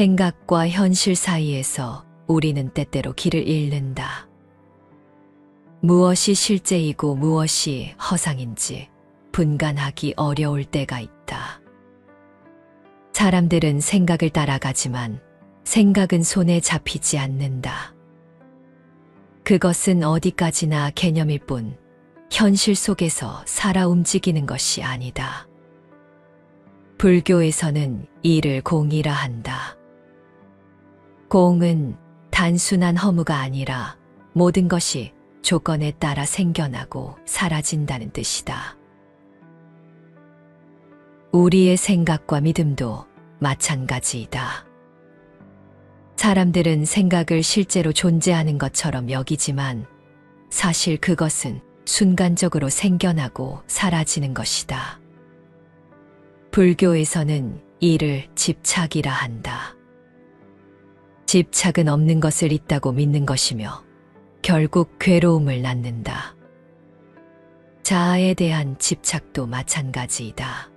생각과 현실 사이에서 우리는 때때로 길을 잃는다. 무엇이 실제이고 무엇이 허상인지 분간하기 어려울 때가 있다. 사람들은 생각을 따라가지만 생각은 손에 잡히지 않는다. 그것은 어디까지나 개념일 뿐 현실 속에서 살아 움직이는 것이 아니다. 불교에서는 이를 공이라 한다. 공은 단순한 허무가 아니라 모든 것이 조건에 따라 생겨나고 사라진다는 뜻이다. 우리의 생각과 믿음도 마찬가지이다. 사람들은 생각을 실제로 존재하는 것처럼 여기지만 사실 그것은 순간적으로 생겨나고 사라지는 것이다. 불교에서는 이를 집착이라 한다. 집착은 없는 것을 있다고 믿는 것이며 결국 괴로움을 낳는다. 자아에 대한 집착도 마찬가지이다.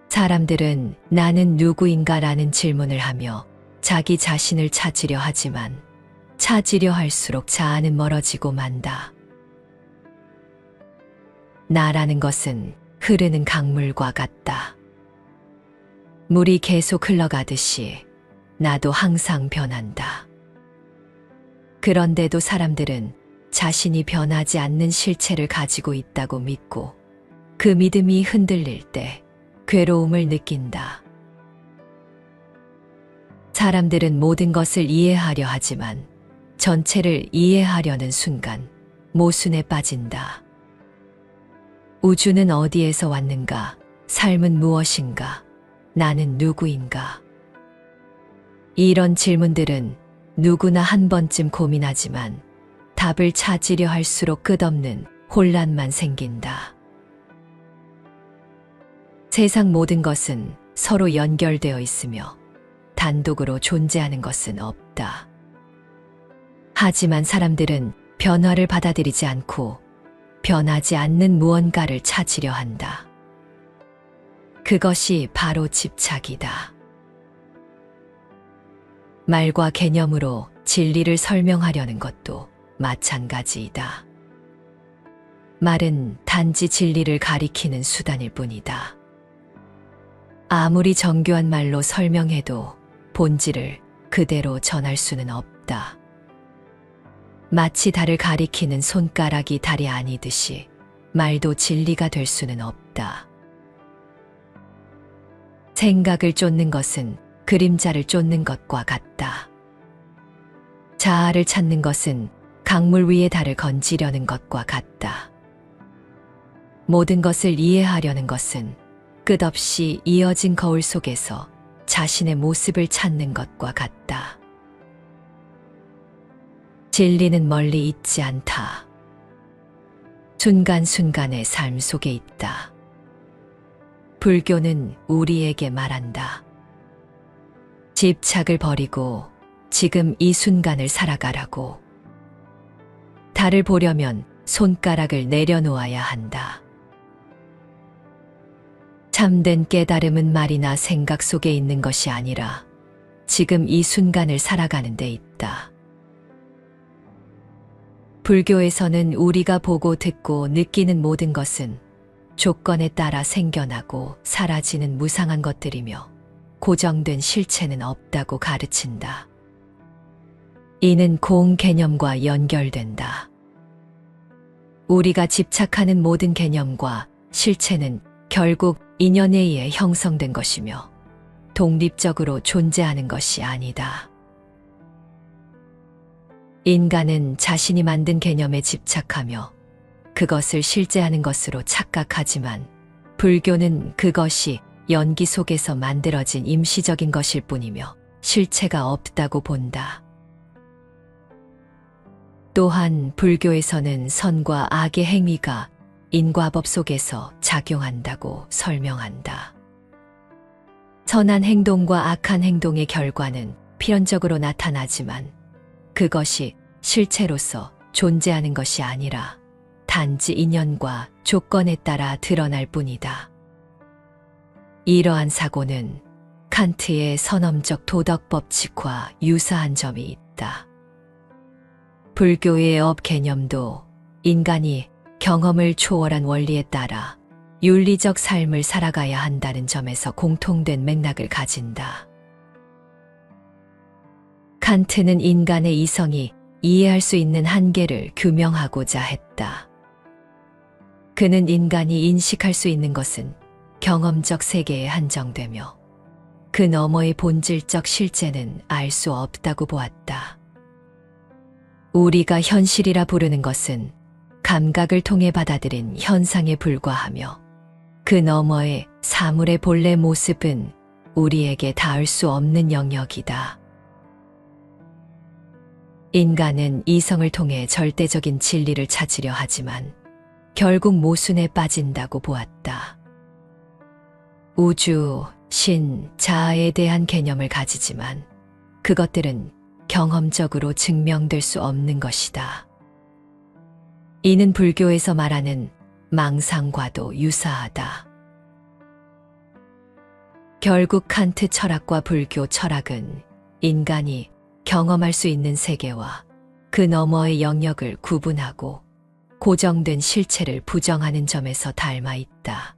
사람들은 나는 누구인가라는 질문을 하며 자기 자신을 찾으려 하지만 찾으려 할수록 자아는 멀어지고 만다. 나라는 것은 흐르는 강물과 같다. 물이 계속 흘러가듯이 나도 항상 변한다. 그런데도 사람들은 자신이 변하지 않는 실체를 가지고 있다고 믿고 그 믿음이 흔들릴 때 괴로움을 느낀다. 사람들은 모든 것을 이해하려 하지만 전체를 이해하려는 순간 모순에 빠진다. 우주는 어디에서 왔는가? 삶은 무엇인가? 나는 누구인가? 이런 질문들은 누구나 한 번쯤 고민하지만 답을 찾으려 할수록 끝없는 혼란만 생긴다. 세상 모든 것은 서로 연결되어 있으며 단독으로 존재하는 것은 없다. 하지만 사람들은 변화를 받아들이지 않고 변하지 않는 무언가를 찾으려 한다. 그것이 바로 집착이다. 말과 개념으로 진리를 설명하려는 것도 마찬가지이다. 말은 단지 진리를 가리키는 수단일 뿐이다. 아무리 정교한 말로 설명해도 본질을 그대로 전할 수는 없다. 마치 달을 가리키는 손가락이 달이 아니듯이 말도 진리가 될 수는 없다. 생각을 쫓는 것은 그림자를 쫓는 것과 같다. 자아를 찾는 것은 강물 위에 달을 건지려는 것과 같다. 모든 것을 이해하려는 것은 끝없이 이어진 거울 속에서 자신의 모습을 찾는 것과 같다. 진리는 멀리 있지 않다. 순간순간의 삶 속에 있다. 불교는 우리에게 말한다. 집착을 버리고 지금 이 순간을 살아가라고. 달을 보려면 손가락을 내려놓아야 한다. 참된 깨달음은 말이나 생각 속에 있는 것이 아니라 지금 이 순간을 살아가는 데 있다. 불교에서는 우리가 보고 듣고 느끼는 모든 것은 조건에 따라 생겨나고 사라지는 무상한 것들이며 고정된 실체는 없다고 가르친다. 이는 공 개념과 연결된다. 우리가 집착하는 모든 개념과 실체는 결국 인연에 의해 형성된 것이며 독립적으로 존재하는 것이 아니다. 인간은 자신이 만든 개념에 집착하며 그것을 실제하는 것으로 착각하지만 불교는 그것이 연기 속에서 만들어진 임시적인 것일 뿐이며 실체가 없다고 본다. 또한 불교에서는 선과 악의 행위가 인과법 속에서 작용한다고 설명한다. 선한 행동과 악한 행동의 결과는 필연적으로 나타나지만 그것이 실체로서 존재하는 것이 아니라 단지 인연과 조건에 따라 드러날 뿐이다. 이러한 사고는 칸트의 선엄적 도덕 법칙과 유사한 점이 있다. 불교의 업 개념도 인간이 경험을 초월한 원리에 따라 윤리적 삶을 살아가야 한다는 점에서 공통된 맥락을 가진다. 칸트는 인간의 이성이 이해할 수 있는 한계를 규명하고자 했다. 그는 인간이 인식할 수 있는 것은 경험적 세계에 한정되며 그 너머의 본질적 실제는 알 수 없다고 보았다. 우리가 현실이라 부르는 것은 감각을 통해 받아들인 현상에 불과하며 그 너머의 사물의 본래 모습은 우리에게 닿을 수 없는 영역이다. 인간은 이성을 통해 절대적인 진리를 찾으려 하지만 결국 모순에 빠진다고 보았다. 우주, 신, 자아에 대한 개념을 가지지만 그것들은 경험적으로 증명될 수 없는 것이다. 이는 불교에서 말하는 망상과도 유사하다. 결국 칸트 철학과 불교 철학은 인간이 경험할 수 있는 세계와 그 너머의 영역을 구분하고 고정된 실체를 부정하는 점에서 닮아 있다.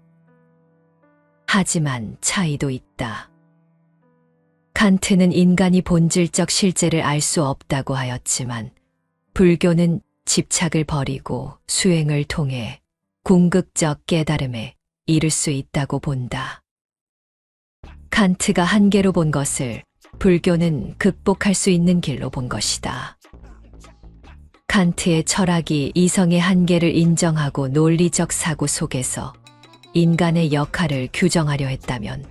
하지만 차이도 있다. 칸트는 인간이 본질적 실제를 알 수 없다고 하였지만 불교는 집착을 버리고 수행을 통해 궁극적 깨달음에 이를 수 있다고 본다. 칸트가 한계로 본 것을 불교는 극복할 수 있는 길로 본 것이다. 칸트의 철학이 이성의 한계를 인정하고 논리적 사고 속에서 인간의 역할을 규정하려 했다면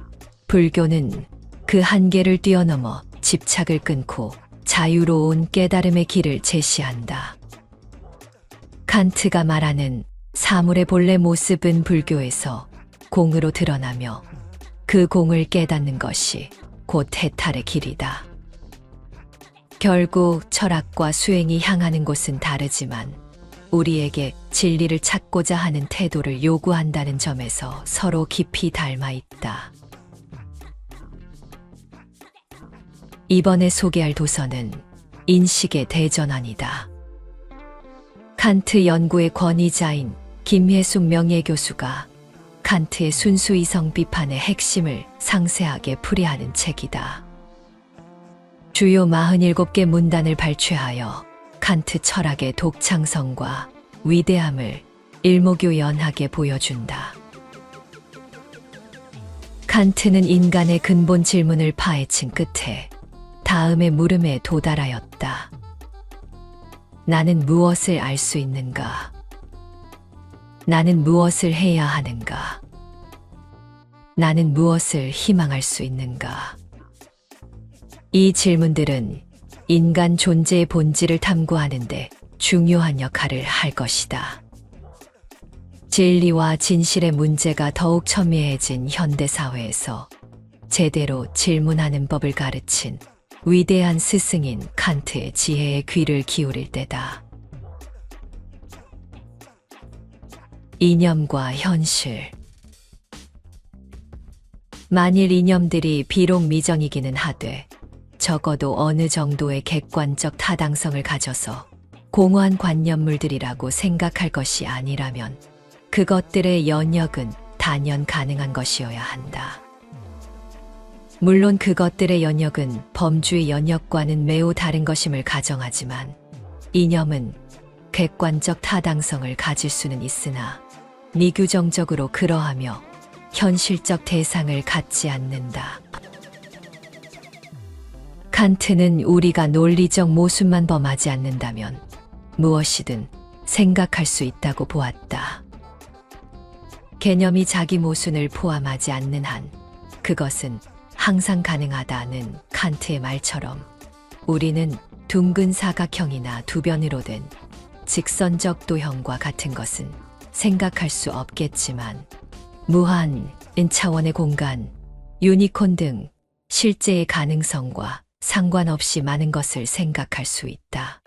불교는 그 한계를 뛰어넘어 집착을 끊고 자유로운 깨달음의 길을 제시한다. 칸트가 말하는 사물의 본래 모습은 불교에서 공으로 드러나며 그 공을 깨닫는 것이 곧 해탈의 길이다. 결국 철학과 수행이 향하는 곳은 다르지만 우리에게 진리를 찾고자 하는 태도를 요구한다는 점에서 서로 깊이 닮아 있다. 이번에 소개할 도서는 인식의 대전환이다. 칸트 연구의 권위자인 김혜숙 명예교수가 칸트의 순수 이성 비판의 핵심을 상세하게 풀이하는 책이다. 주요 47개 문단을 발췌하여 칸트 철학의 독창성과 위대함을 일목요연하게 보여준다. 칸트는 인간의 근본 질문을 파헤친 끝에 다음의 물음에 도달하였다. 나는 무엇을 알 수 있는가? 나는 무엇을 해야 하는가? 나는 무엇을 희망할 수 있는가? 이 질문들은 인간 존재의 본질을 탐구하는데 중요한 역할을 할 것이다. 진리와 진실의 문제가 더욱 첨예해진 현대사회에서 제대로 질문하는 법을 가르친 위대한 스승인 칸트의 지혜에 귀를 기울일 때다. 이념과 현실. 만일 이념들이 비록 미정이기는 하되 적어도 어느 정도의 객관적 타당성을 가져서 공허한 관념물들이라고 생각할 것이 아니라면 그것들의 연역은 단연 가능한 것이어야 한다. 물론 그것들의 연역은 범주의 연역과는 매우 다른 것임을 가정하지만 이념은 객관적 타당성을 가질 수는 있으나 미규정적으로 그러하며 현실적 대상을 갖지 않는다. 칸트는 우리가 논리적 모순만 범하지 않는다면 무엇이든 생각할 수 있다고 보았다. 개념이 자기 모순을 포함하지 않는 한 그것은 항상 가능하다는 칸트의 말처럼 우리는 둥근 사각형이나 두변으로 된 직선적 도형과 같은 것은 생각할 수 없겠지만 무한, N차원의 공간, 유니콘 등 실제의 가능성과 상관없이 많은 것을 생각할 수 있다.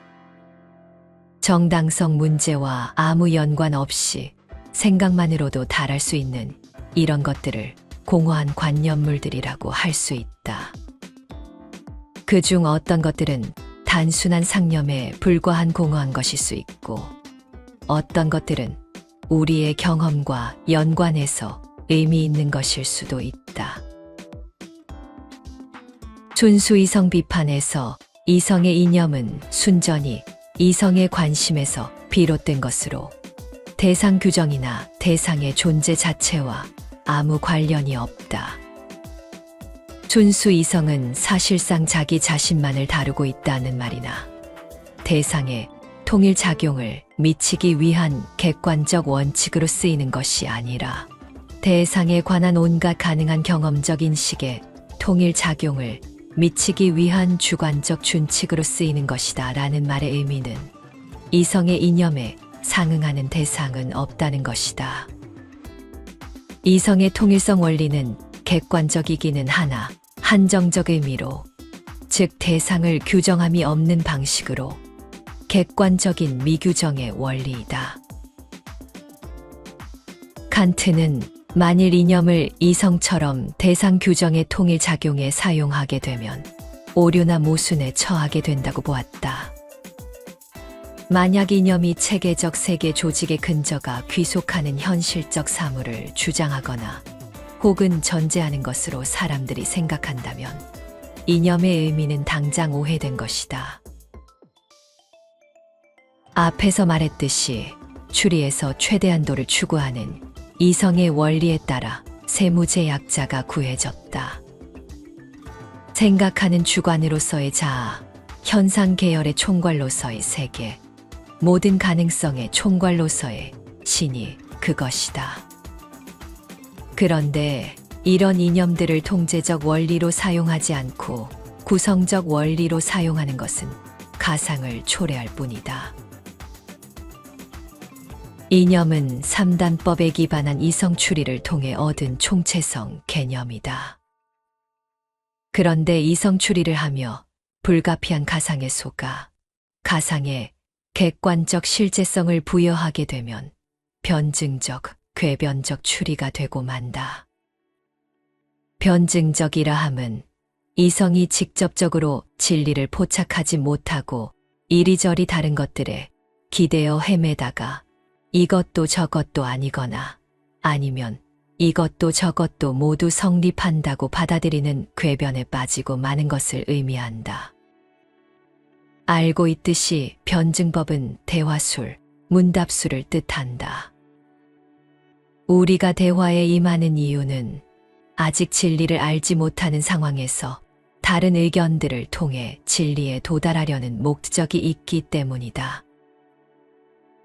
정당성 문제와 아무 연관 없이 생각만으로도 달할 수 있는 이런 것들을 공허한 관념물들이라고 할 수 있다. 그중 어떤 것들은 단순한 상념에 불과한 공허한 것일 수 있고, 어떤 것들은 우리의 경험과 연관해서 의미 있는 것일 수도 있다. 순수 이성 비판에서 이성의 이념은 순전히 이성의 관심에서 비롯된 것으로 대상 규정이나 대상의 존재 자체와 아무 관련이 없다. 순수 이성은 사실상 자기 자신만을 다루고 있다는 말이나 대상의 통일 작용을 미치기 위한 객관적 원칙으로 쓰이는 것이 아니라 대상에 관한 온갖 가능한 경험적 인식의 통일 작용을 미치기 위한 주관적 준칙으로 쓰이는 것이다 라는 말의 의미는 이성의 이념에 상응하는 대상은 없다는 것이다. 이성의 통일성 원리는 객관적이기는 하나 한정적 의미로, 즉 대상을 규정함이 없는 방식으로 객관적인 미규정의 원리이다. 칸트는 만일 이념을 이성처럼 대상 규정의 통일 작용에 사용하게 되면 오류나 모순에 처하게 된다고 보았다. 만약 이념이 체계적 세계 조직의 근저가 귀속하는 현실적 사물을 주장하거나 혹은 전제하는 것으로 사람들이 생각한다면 이념의 의미는 당장 오해된 것이다. 앞에서 말했듯이 추리에서 최대한도를 추구하는 이성의 원리에 따라 세무제약자가 구해졌다. 생각하는 주관으로서의 자아, 현상 계열의 총괄로서의 세계, 모든 가능성의 총괄로서의 신이 그것이다. 그런데 이런 이념들을 통제적 원리로 사용하지 않고 구성적 원리로 사용하는 것은 가상을 초래할 뿐이다. 이념은 3단법에 기반한 이성 추리를 통해 얻은 총체성 개념이다. 그런데 이성 추리를 하며 불가피한 가상에 속아 가상에 객관적 실제성을 부여하게 되면 변증적, 궤변적 추리가 되고 만다. 변증적이라 함은 이성이 직접적으로 진리를 포착하지 못하고 이리저리 다른 것들에 기대어 헤매다가 이것도 저것도 아니거나 아니면 이것도 저것도 모두 성립한다고 받아들이는 궤변에 빠지고 마는 것을 의미한다. 알고 있듯이 변증법은 대화술, 문답술을 뜻한다. 우리가 대화에 임하는 이유는 아직 진리를 알지 못하는 상황에서 다른 의견들을 통해 진리에 도달하려는 목적이 있기 때문이다.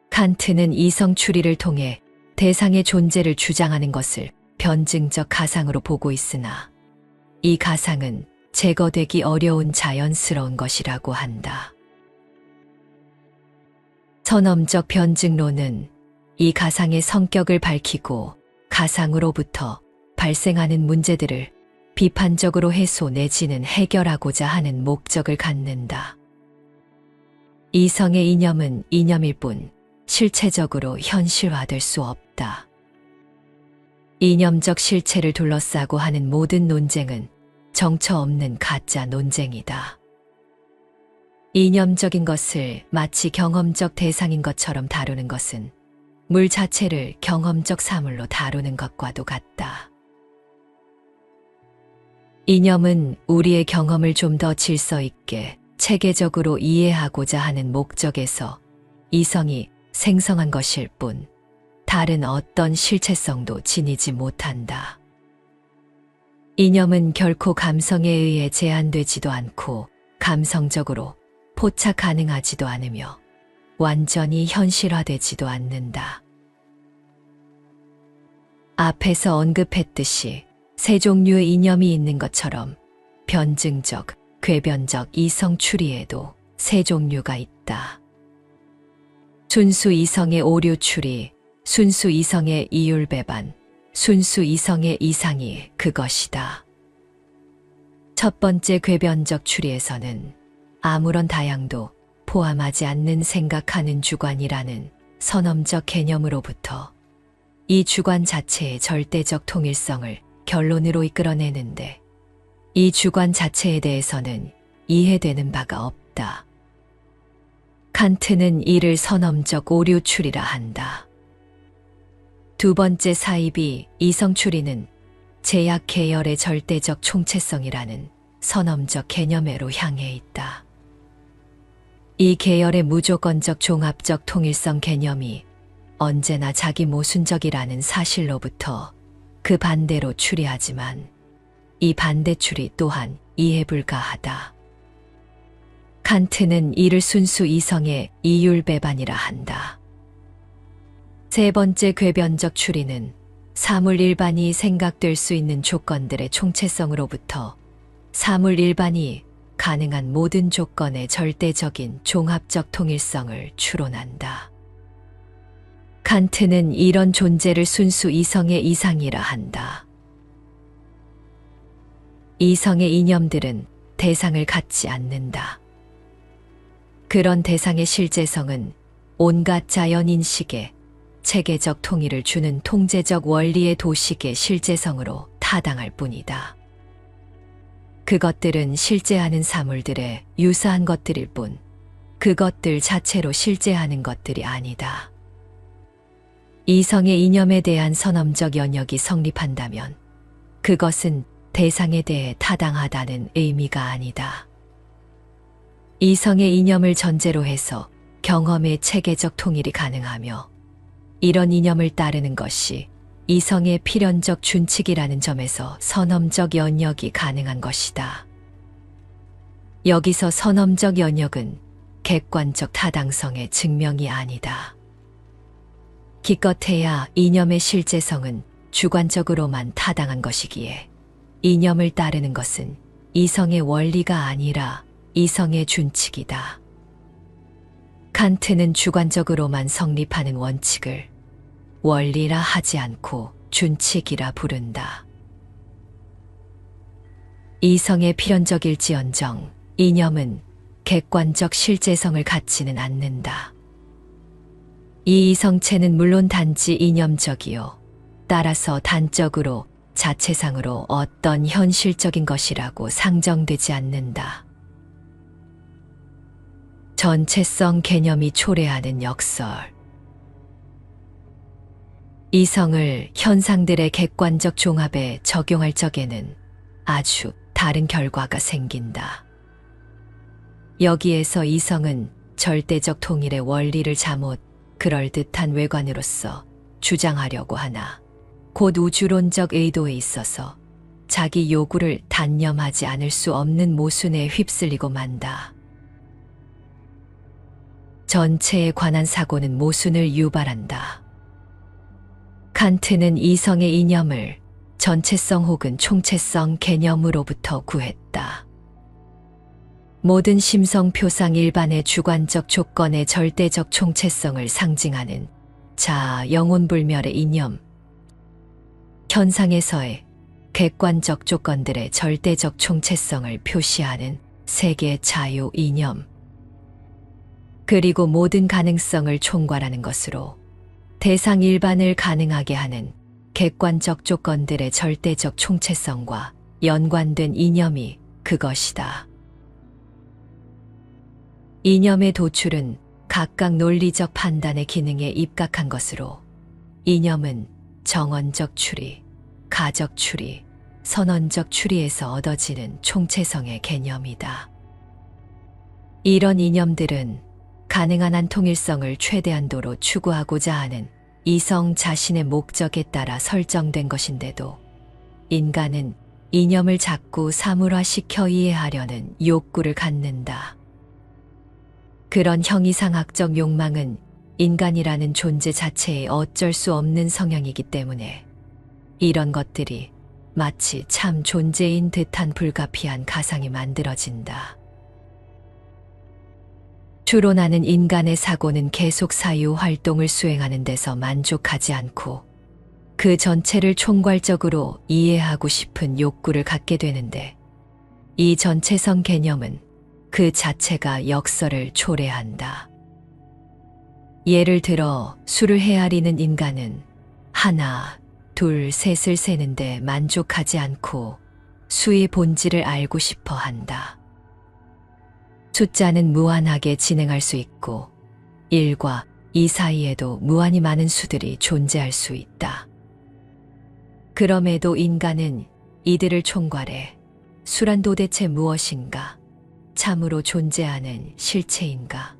칸트는 이성 추리를 통해 대상의 존재를 주장하는 것을 변증적 가상으로 보고 있으나 이 가상은 제거되기 어려운 자연스러운 것이라고 한다. 선엄적 변증론은 이 가상의 성격을 밝히고 가상으로부터 발생하는 문제들을 비판적으로 해소 내지는 해결하고자 하는 목적을 갖는다. 이성의 이념은 이념일 뿐 실체적으로 현실화될 수 없다. 이념적 실체를 둘러싸고 하는 모든 논쟁은 정처 없는 가짜 논쟁이다. 이념적인 것을 마치 경험적 대상인 것처럼 다루는 것은 물 자체를 경험적 사물로 다루는 것과도 같다. 이념은 우리의 경험을 좀 더 질서 있게 체계적으로 이해하고자 하는 목적에서 이성이 생성한 것일 뿐 다른 어떤 실체성도 지니지 못한다. 이념은 결코 감성에 의해 제한되지도 않고 감성적으로 포착 가능하지도 않으며 완전히 현실화되지도 않는다. 앞에서 언급했듯이 세 종류의 이념이 있는 것처럼 변증적, 궤변적 이성 추리에도 세 종류가 있다. 순수 이성의 오류 추리, 순수 이성의 이율 배반, 순수 이성의 이상이 그것이다. 첫 번째 궤변적 추리에서는 아무런 다양도 포함하지 않는 생각하는 주관이라는 선엄적 개념으로부터 이 주관 자체의 절대적 통일성을 결론으로 이끌어내는데 이 주관 자체에 대해서는 이해되는 바가 없다. 칸트는 이를 선험적 오류추리라 한다. 두 번째 사입이 이성추리는 제약 계열의 절대적 총체성이라는 선험적 개념으로 향해 있다. 이 계열의 무조건적 종합적 통일성 개념이 언제나 자기 모순적이라는 사실로부터 그 반대로 추리하지만 이 반대 추리 또한 이해 불가하다. 칸트는 이를 순수 이성의 이율배반이라 한다. 세 번째 궤변적 추리는 사물 일반이 생각될 수 있는 조건들의 총체성으로부터 사물 일반이 가능한 모든 조건의 절대적인 종합적 통일성을 추론한다. 칸트는 이런 존재를 순수 이성의 이상이라 한다. 이성의 이념들은 대상을 갖지 않는다. 그런 대상의 실제성은 온갖 자연인식에 체계적 통일을 주는 통제적 원리의 도식의 실제성으로 타당할 뿐이다. 그것들은 실제하는 사물들의 유사한 것들일 뿐 그것들 자체로 실제하는 것들이 아니다. 이성의 이념에 대한 선험적 연역이 성립한다면 그것은 대상에 대해 타당하다는 의미가 아니다. 이성의 이념을 전제로 해서 경험의 체계적 통일이 가능하며 이런 이념을 따르는 것이 이성의 필연적 준칙이라는 점에서 선험적 연역이 가능한 것이다. 여기서 선험적 연역은 객관적 타당성의 증명이 아니다. 기껏해야 이념의 실제성은 주관적으로만 타당한 것이기에 이념을 따르는 것은 이성의 원리가 아니라 이성의 준칙이다. 칸트는 주관적으로만 성립하는 원칙을 원리라 하지 않고 준칙이라 부른다. 이성의 필연적일지언정 이념은 객관적 실제성을 갖지는 않는다. 이 이성체는 물론 단지 이념적이요. 따라서 단적으로 자체상으로 어떤 현실적인 것이라고 상정되지 않는다. 전체성 개념이 초래하는 역설. 이성을 현상들의 객관적 종합에 적용할 적에는 아주 다른 결과가 생긴다. 여기에서 이성은 절대적 통일의 원리를 잘못 그럴듯한 외관으로서 주장하려고 하나 곧 우주론적 의도에 있어서 자기 요구를 단념하지 않을 수 없는 모순에 휩쓸리고 만다. 전체에 관한 사고는 모순을 유발한다. 칸트는 이성의 이념을 전체성 혹은 총체성 개념으로부터 구했다. 모든 심성 표상 일반의 주관적 조건의 절대적 총체성을 상징하는 자아 영혼불멸의 이념, 현상에서의 객관적 조건들의 절대적 총체성을 표시하는 세계 자유 이념, 그리고 모든 가능성을 총괄하는 것으로 대상 일반을 가능하게 하는 객관적 조건들의 절대적 총체성과 연관된 이념이 그것이다. 이념의 도출은 각각 논리적 판단의 기능에 입각한 것으로 이념은 정언적 추리, 가적 추리, 선언적 추리에서 얻어지는 총체성의 개념이다. 이런 이념들은 가능한 한 통일성을 최대한도로 추구하고자 하는 이성 자신의 목적에 따라 설정된 것인데도 인간은 이념을 자꾸 사물화시켜 이해하려는 욕구를 갖는다. 그런 형이상학적 욕망은 인간이라는 존재 자체의 어쩔 수 없는 성향이기 때문에 이런 것들이 마치 참 존재인 듯한 불가피한 가상이 만들어진다. 추론하는 인간의 사고는 계속 사유 활동을 수행하는 데서 만족하지 않고 그 전체를 총괄적으로 이해하고 싶은 욕구를 갖게 되는데 이 전체성 개념은 그 자체가 역설을 초래한다. 예를 들어 수를 헤아리는 인간은 하나, 둘, 셋을 세는데 만족하지 않고 수의 본질을 알고 싶어 한다. 숫자는 무한하게 진행할 수 있고 1과 2 사이에도 무한히 많은 수들이 존재할 수 있다. 그럼에도 인간은 이들을 총괄해 수란 도대체 무엇인가? 참으로 존재하는 실체인가?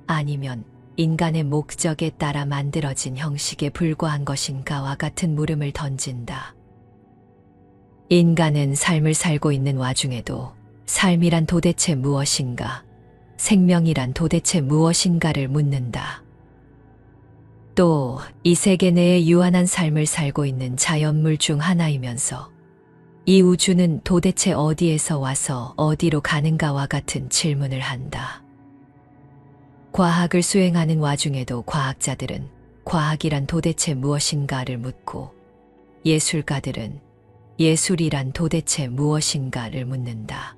아니면 인간의 목적에 따라 만들어진 형식에 불과한 것인가와 같은 물음을 던진다. 인간은 삶을 살고 있는 와중에도 삶이란 도대체 무엇인가? 생명이란 도대체 무엇인가를 묻는다. 또 이 세계 내에 유한한 삶을 살고 있는 자연물 중 하나이면서 이 우주는 도대체 어디에서 와서 어디로 가는가와 같은 질문을 한다. 과학을 수행하는 와중에도 과학자들은 과학이란 도대체 무엇인가를 묻고 예술가들은 예술이란 도대체 무엇인가를 묻는다.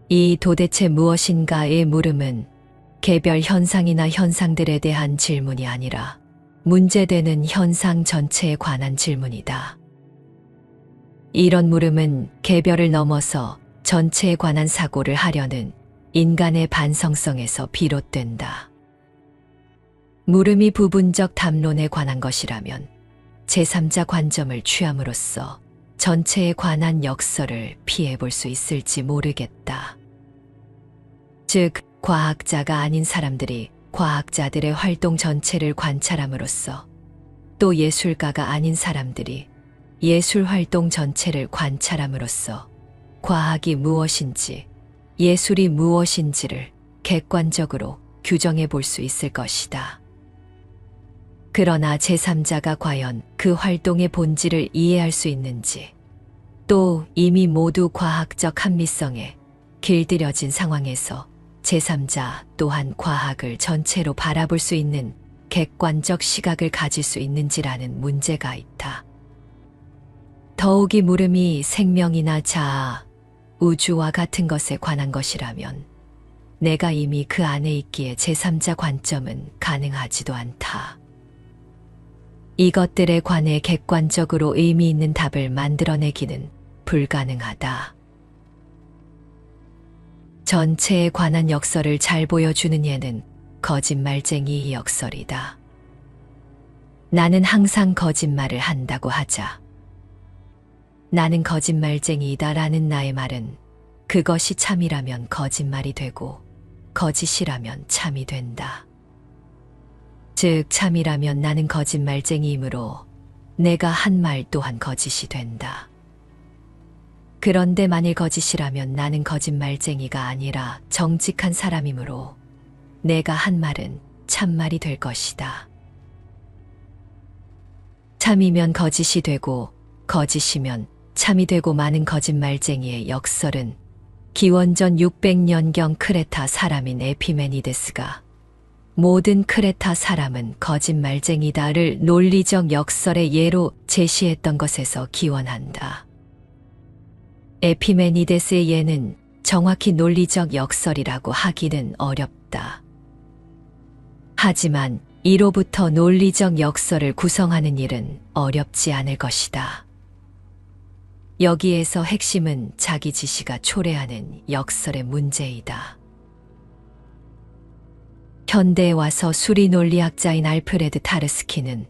이 도대체 무엇인가의 물음은 개별 현상이나 현상들에 대한 질문이 아니라 문제되는 현상 전체에 관한 질문이다. 이런 물음은 개별을 넘어서 전체에 관한 사고를 하려는 인간의 반성성에서 비롯된다. 물음이 부분적 담론에 관한 것이라면 제3자 관점을 취함으로써 전체에 관한 역설을 피해 볼 수 있을지 모르겠다. 즉, 과학자가 아닌 사람들이 과학자들의 활동 전체를 관찰함으로써 또 예술가가 아닌 사람들이 예술 활동 전체를 관찰함으로써 과학이 무엇인지 예술이 무엇인지를 객관적으로 규정해 볼 수 있을 것이다. 그러나 제3자가 과연 그 활동의 본질을 이해할 수 있는지, 또 이미 모두 과학적 합리성에 길들여진 상황에서 제3자 또한 과학을 전체로 바라볼 수 있는 객관적 시각을 가질 수 있는지라는 문제가 있다. 더욱이 물음이 생명이나 자아, 우주와 같은 것에 관한 것이라면 내가 이미 그 안에 있기에 제3자 관점은 가능하지도 않다. 이것들에 관해 객관적으로 의미 있는 답을 만들어내기는 불가능하다. 전체에 관한 역설을 잘 보여주는 예는 거짓말쟁이 역설이다. 나는 항상 거짓말을 한다고 하자. 나는 거짓말쟁이다 라는 나의 말은 그것이 참이라면 거짓말이 되고 거짓이라면 참이 된다. 즉, 참이라면 나는 거짓말쟁이이므로 내가 한 말 또한 거짓이 된다. 그런데 만일 거짓이라면 나는 거짓말쟁이가 아니라 정직한 사람이므로 내가 한 말은 참말이 될 것이다. 참이면 거짓이 되고 거짓이면 참이 되고 많은 거짓말쟁이의 역설은 기원전 600년경 크레타 사람인 에피메니데스가 모든 크레타 사람은 거짓말쟁이다를 논리적 역설의 예로 제시했던 것에서 기원한다. 에피메니데스의 예는 정확히 논리적 역설이라고 하기는 어렵다. 하지만 이로부터 논리적 역설을 구성하는 일은 어렵지 않을 것이다. 여기에서 핵심은 자기 지시가 초래하는 역설의 문제이다. 현대에 와서 수리 논리학자인 알프레드 타르스키는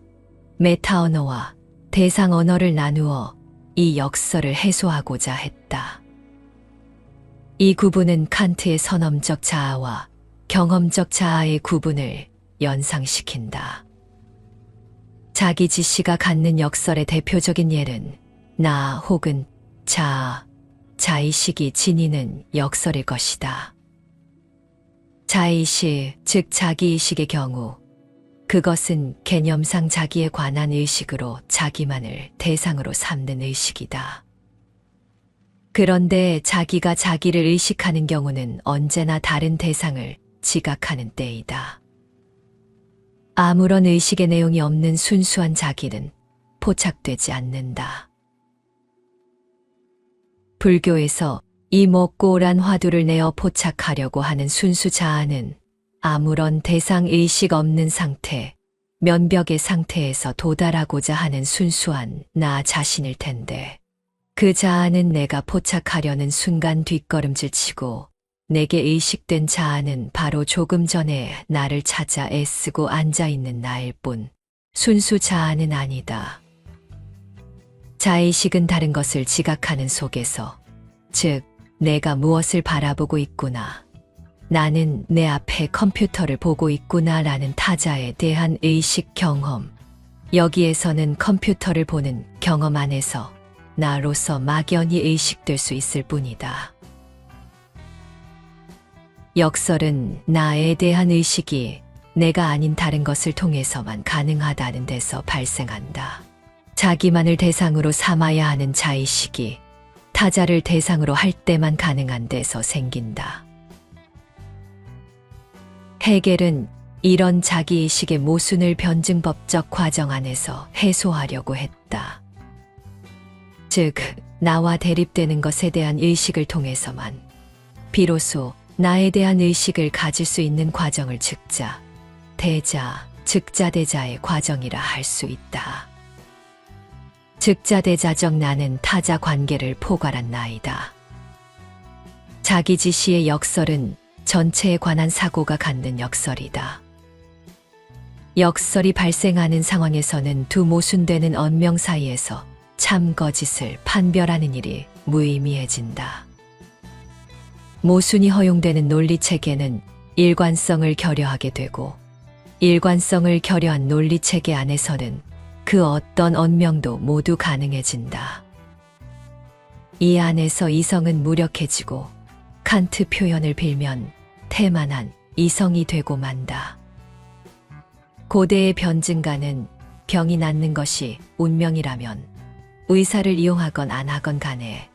메타 언어와 대상 언어를 나누어 이 역설을 해소하고자 했다. 이 구분은 칸트의 선험적 자아와 경험적 자아의 구분을 연상시킨다. 자기 지시가 갖는 역설의 대표적인 예는 나 혹은 자아, 자의식이 지니는 역설일 것이다. 자의식, 즉 자기의식의 경우 그것은 개념상 자기에 관한 의식으로 자기만을 대상으로 삼는 의식이다. 그런데 자기가 자기를 의식하는 경우는 언제나 다른 대상을 지각하는 때이다. 아무런 의식의 내용이 없는 순수한 자기는 포착되지 않는다. 불교에서 이 먹고란 화두를 내어 포착하려고 하는 순수 자아는 아무런 대상 의식 없는 상태, 면벽의 상태에서 도달하고자 하는 순수한 나 자신일 텐데, 그 자아는 내가 포착하려는 순간 뒷걸음질 치고 내게 의식된 자아는 바로 조금 전에 나를 찾아 애쓰고 앉아있는 나일 뿐 순수 자아는 아니다. 자의식은 다른 것을 지각하는 속에서, 즉 내가 무엇을 바라보고 있구나, 나는 내 앞에 컴퓨터를 보고 있구나 라는 타자에 대한 의식 경험, 여기에서는 컴퓨터를 보는 경험 안에서 나로서 막연히 의식될 수 있을 뿐이다. 역설은 나에 대한 의식이 내가 아닌 다른 것을 통해서만 가능하다는 데서 발생한다. 자기만을 대상으로 삼아야 하는 자의식이 타자를 대상으로 할 때만 가능한 데서 생긴다. 헤겔은 이런 자기의식의 모순을 변증법적 과정 안에서 해소하려고 했다. 즉, 나와 대립되는 것에 대한 의식을 통해서만 비로소 나에 대한 의식을 가질 수 있는 과정을 즉자, 대자, 즉자대자의 과정이라 할 수 있다. 즉자대자적 나는 타자 관계를 포괄한 나이다. 자기지시의 역설은 전체에 관한 사고가 갖는 역설이다. 역설이 발생하는 상황에서는 두 모순되는 언명 사이에서 참 거짓을 판별하는 일이 무의미해진다. 모순이 허용되는 논리체계는 일관성을 결여하게 되고, 일관성을 결여한 논리체계 안에서는 그 어떤 언명도 모두 가능해진다. 이 안에서 이성은 무력해지고 칸트 표현을 빌면 태만한 이성이 되고 만다. 고대의 변증가는 병이 낫는 것이 운명이라면 의사를 이용하건 안 하건 간에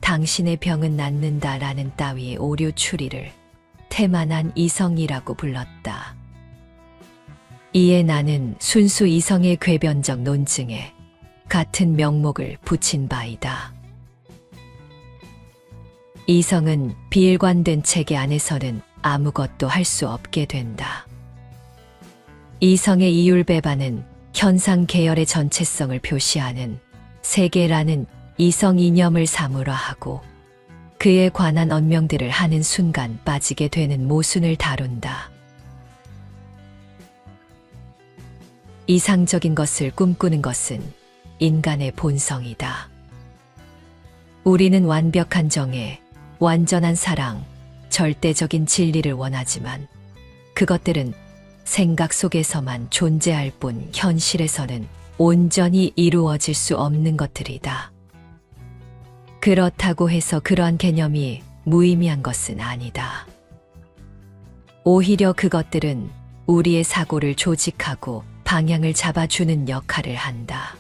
당신의 병은 낫는다라는 따위의 오류 추리를 태만한 이성이라고 불렀다. 이에 나는 순수 이성의 궤변적 논증에 같은 명목을 붙인 바이다. 이성은 비일관된 체계 안에서는 아무것도 할 수 없게 된다. 이성의 이율배반은 현상 계열의 전체성을 표시하는 세계라는 이성 이념을 사물화 하고 그에 관한 언명들을 하는 순간 빠지게 되는 모순을 다룬다. 이상적인 것을 꿈꾸는 것은 인간의 본성이다. 우리는 완벽한 정의, 완전한 사랑, 절대적인 진리를 원하지만 그것들은 생각 속에서만 존재할 뿐 현실에서는 온전히 이루어질 수 없는 것들이다. 그렇다고 해서 그러한 개념이 무의미한 것은 아니다. 오히려 그것들은 우리의 사고를 조직하고 방향을 잡아주는 역할을 한다.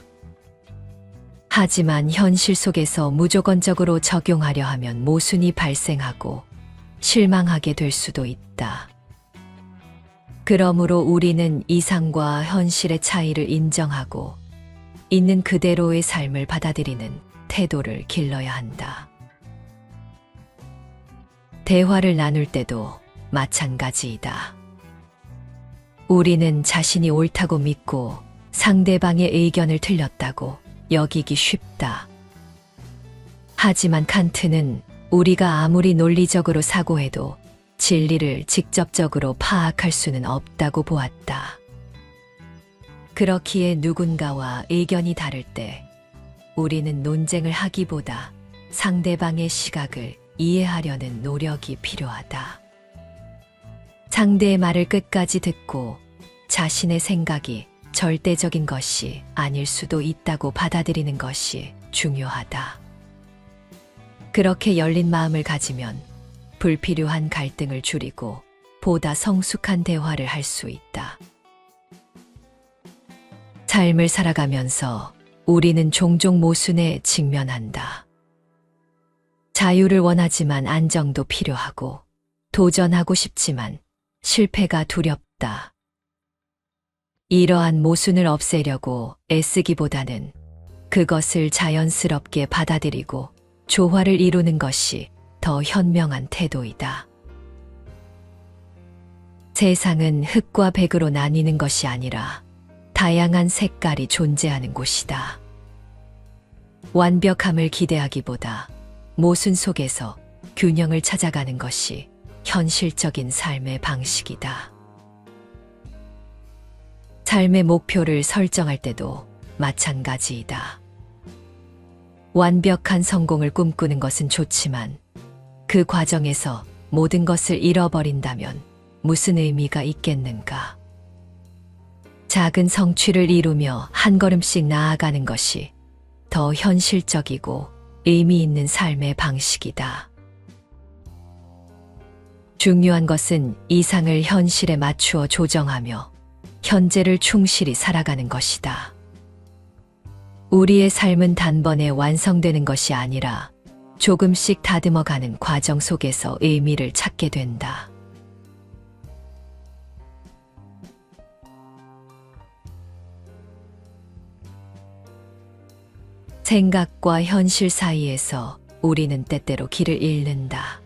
하지만 현실 속에서 무조건적으로 적용하려 하면 모순이 발생하고 실망하게 될 수도 있다. 그러므로 우리는 이상과 현실의 차이를 인정하고 있는 그대로의 삶을 받아들이는 태도를 길러야 한다. 대화를 나눌 때도 마찬가지이다. 우리는 자신이 옳다고 믿고 상대방의 의견을 틀렸다고 여기기 쉽다. 하지만 칸트는 우리가 아무리 논리적으로 사고해도 진리를 직접적으로 파악할 수는 없다고 보았다. 그렇기에 누군가와 의견이 다를 때 우리는 논쟁을 하기보다 상대방의 시각을 이해하려는 노력이 필요하다. 상대의 말을 끝까지 듣고 자신의 생각이 절대적인 것이 아닐 수도 있다고 받아들이는 것이 중요하다. 그렇게 열린 마음을 가지면 불필요한 갈등을 줄이고 보다 성숙한 대화를 할 수 있다. 삶을 살아가면서 우리는 종종 모순에 직면한다. 자유를 원하지만 안정도 필요하고 도전하고 싶지만 실패가 두렵다. 이러한 모순을 없애려고 애쓰기보다는 그것을 자연스럽게 받아들이고 조화를 이루는 것이 더 현명한 태도이다. 세상은 흑과 백으로 나뉘는 것이 아니라 다양한 색깔이 존재하는 곳이다. 완벽함을 기대하기보다 모순 속에서 균형을 찾아가는 것이 현실적인 삶의 방식이다. 삶의 목표를 설정할 때도 마찬가지이다. 완벽한 성공을 꿈꾸는 것은 좋지만 그 과정에서 모든 것을 잃어버린다면 무슨 의미가 있겠는가? 작은 성취를 이루며 한 걸음씩 나아가는 것이 더 현실적이고 의미 있는 삶의 방식이다. 중요한 것은 이상을 현실에 맞추어 조정하며 현재를 충실히 살아가는 것이다. 우리의 삶은 단번에 완성되는 것이 아니라 조금씩 다듬어가는 과정 속에서 의미를 찾게 된다. 생각과 현실 사이에서 우리는 때때로 길을 잃는다.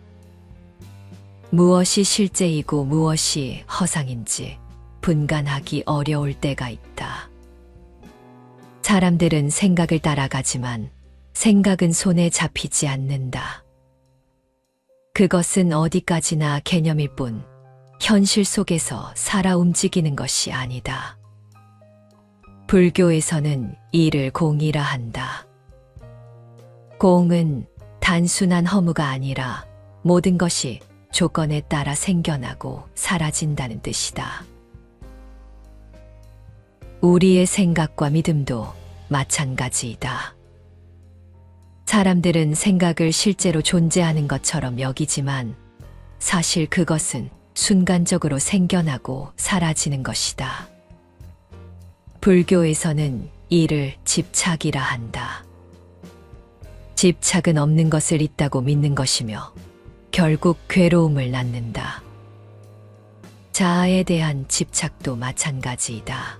무엇이 실제이고 무엇이 허상인지 분간하기 어려울 때가 있다. 사람들은 생각을 따라가지만 생각은 손에 잡히지 않는다. 그것은 어디까지나 개념일 뿐 현실 속에서 살아 움직이는 것이 아니다. 불교에서는 이를 공이라 한다. 공은 단순한 허무가 아니라 모든 것이 조건에 따라 생겨나고 사라진다는 뜻이다. 우리의 생각과 믿음도 마찬가지이다. 사람들은 생각을 실제로 존재하는 것처럼 여기지만 사실 그것은 순간적으로 생겨나고 사라지는 것이다. 불교에서는 이를 집착이라 한다. 집착은 없는 것을 있다고 믿는 것이며 결국 괴로움을 낳는다. 자아에 대한 집착도 마찬가지이다.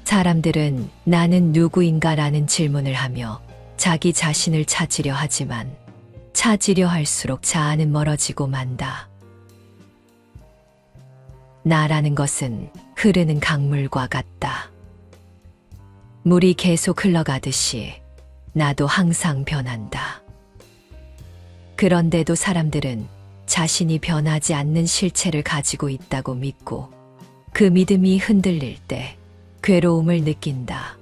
사람들은 나는 누구인가라는 질문을 하며 자기 자신을 찾으려 하지만 찾으려 할수록 자아는 멀어지고 만다. 나라는 것은 흐르는 강물과 같다. 물이 계속 흘러가듯이 나도 항상 변한다. 그런데도 사람들은 자신이 변하지 않는 실체를 가지고 있다고 믿고 그 믿음이 흔들릴 때 괴로움을 느낀다.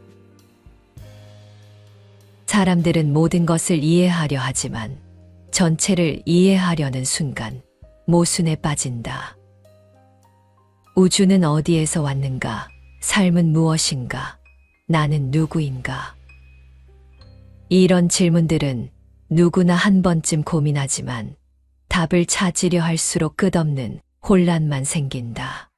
사람들은 모든 것을 이해하려 하지만 전체를 이해하려는 순간 모순에 빠진다. 우주는 어디에서 왔는가? 삶은 무엇인가? 나는 누구인가? 이런 질문들은 누구나 한 번쯤 고민하지만 답을 찾으려 할수록 끝없는 혼란만 생긴다.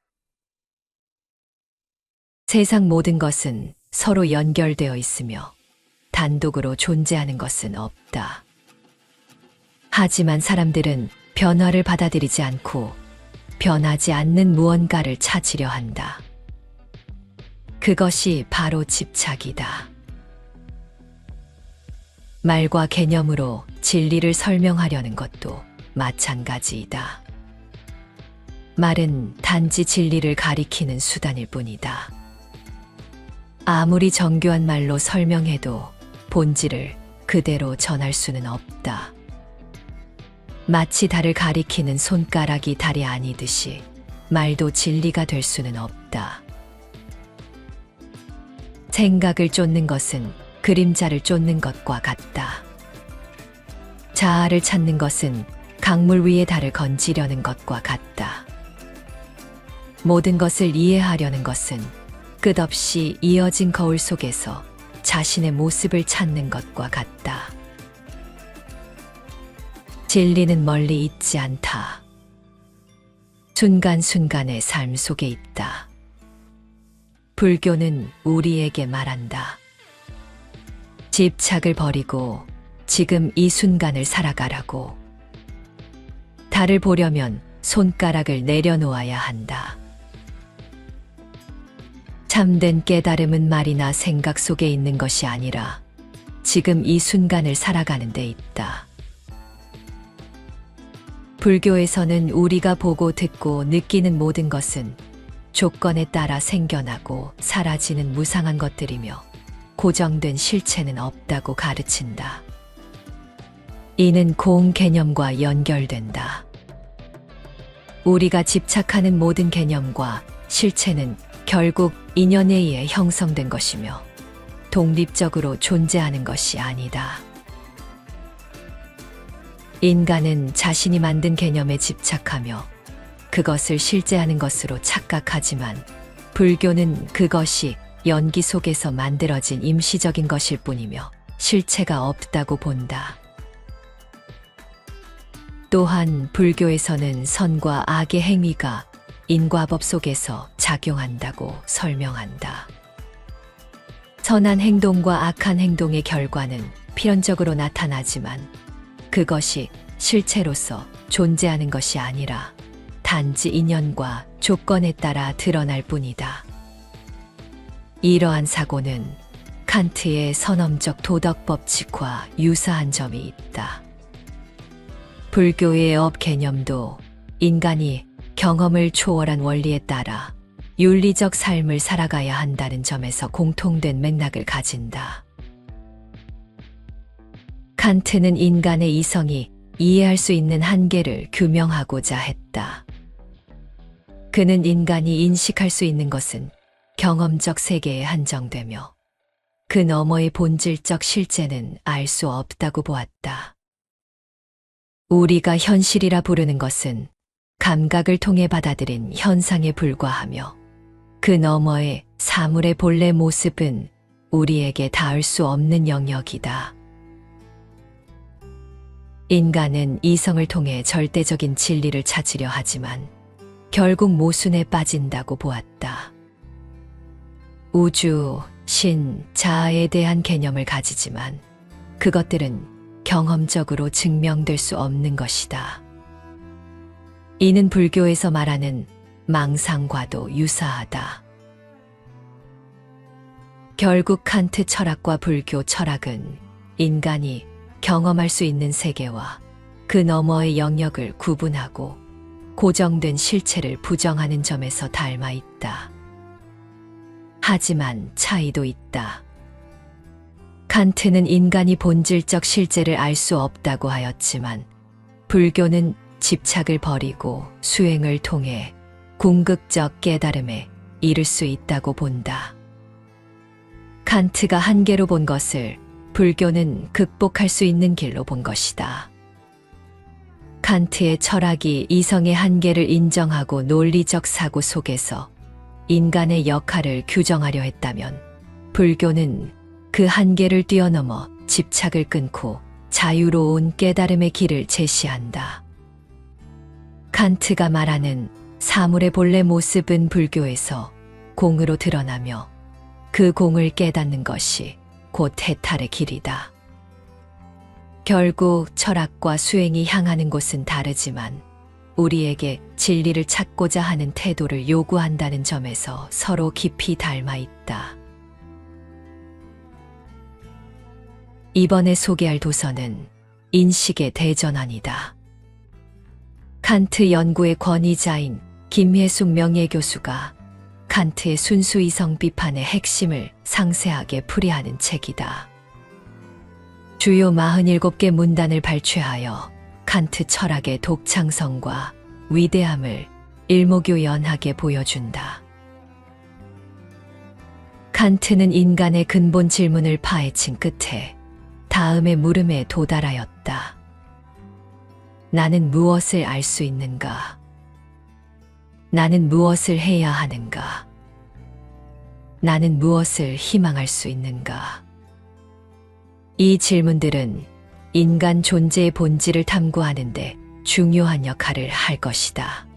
세상 모든 것은 서로 연결되어 있으며 단독으로 존재하는 것은 없다. 하지만 사람들은 변화를 받아들이지 않고 변하지 않는 무언가를 찾으려 한다. 그것이 바로 집착이다. 말과 개념으로 진리를 설명하려는 것도 마찬가지이다. 말은 단지 진리를 가리키는 수단일 뿐이다. 아무리 정교한 말로 설명해도 본질을 그대로 전할 수는 없다. 마치 달을 가리키는 손가락이 달이 아니듯이 말도 진리가 될 수는 없다. 생각을 쫓는 것은 그림자를 쫓는 것과 같다. 자아를 찾는 것은 강물 위에 달을 건지려는 것과 같다. 모든 것을 이해하려는 것은 끝없이 이어진 거울 속에서 자신의 모습을 찾는 것과 같다. 진리는 멀리 있지 않다. 순간순간의 삶 속에 있다. 불교는 우리에게 말한다. 집착을 버리고 지금 이 순간을 살아가라고. 달을 보려면 손가락을 내려놓아야 한다. 참된 깨달음은 말이나 생각 속에 있는 것이 아니라 지금 이 순간을 살아가는 데 있다. 불교에서는 우리가 보고 듣고 느끼는 모든 것은 조건에 따라 생겨나고 사라지는 무상한 것들이며 고정된 실체는 없다고 가르친다. 이는 공 개념과 연결된다. 우리가 집착하는 모든 개념과 실체는 결국 인연에 의해 형성된 것이며 독립적으로 존재하는 것이 아니다. 인간은 자신이 만든 개념에 집착하며 그것을 실제하는 것으로 착각하지만 불교는 그것이 연기 속에서 만들어진 임시적인 것일 뿐이며 실체가 없다고 본다. 또한 불교에서는 선과 악의 행위가 인과법 속에서 작용한다고 설명한다. 선한 행동과 악한 행동의 결과는 필연적으로 나타나지만 그것이 실체로서 존재하는 것이 아니라 단지 인연과 조건에 따라 드러날 뿐이다. 이러한 사고는 칸트의 선엄적 도덕 법칙과 유사한 점이 있다. 불교의 업 개념도 인간이 경험을 초월한 원리에 따라 윤리적 삶을 살아가야 한다는 점에서 공통된 맥락을 가진다. 칸트는 인간의 이성이 이해할 수 있는 한계를 규명하고자 했다. 그는 인간이 인식할 수 있는 것은 경험적 세계에 한정되며 그 너머의 본질적 실제는 알 수 없다고 보았다. 우리가 현실이라 부르는 것은 감각을 통해 받아들인 현상에 불과하며 그 너머의 사물의 본래 모습은 우리에게 닿을 수 없는 영역이다. 인간은 이성을 통해 절대적인 진리를 찾으려 하지만 결국 모순에 빠진다고 보았다. 우주, 신, 자아에 대한 개념을 가지지만 그것들은 경험적으로 증명될 수 없는 것이다. 이는 불교에서 말하는 망상과도 유사하다. 결국 칸트 철학과 불교 철학은 인간이 경험할 수 있는 세계와 그 너머의 영역을 구분하고 고정된 실체를 부정하는 점에서 닮아 있다. 하지만 차이도 있다. 칸트는 인간이 본질적 실제를 알 수 없다고 하였지만 불교는 집착을 버리고 수행을 통해 궁극적 깨달음에 이를 수 있다고 본다. 칸트가 한계로 본 것을 불교는 극복할 수 있는 길로 본 것이다. 칸트의 철학이 이성의 한계를 인정하고 논리적 사고 속에서 인간의 역할을 규정하려 했다면 불교는 그 한계를 뛰어넘어 집착을 끊고 자유로운 깨달음의 길을 제시한다. 칸트가 말하는 사물의 본래 모습은 불교에서 공으로 드러나며 그 공을 깨닫는 것이 곧 해탈의 길이다. 결국 철학과 수행이 향하는 곳은 다르지만 우리에게 진리를 찾고자 하는 태도를 요구한다는 점에서 서로 깊이 닮아 있다. 이번에 소개할 도서는 인식의 대전환이다. 칸트 연구의 권위자인 김혜숙 명예교수가 칸트의 순수 이성 비판의 핵심을 상세하게 풀이하는 책이다. 주요 47개 문단을 발췌하여 칸트 철학의 독창성과 위대함을 일목요연하게 보여준다. 칸트는 인간의 근본 질문을 파헤친 끝에 다음의 물음에 도달하였다. 나는 무엇을 알 수 있는가? 나는 무엇을 해야 하는가? 나는 무엇을 희망할 수 있는가? 이 질문들은 인간 존재의 본질을 탐구하는데 중요한 역할을 할 것이다.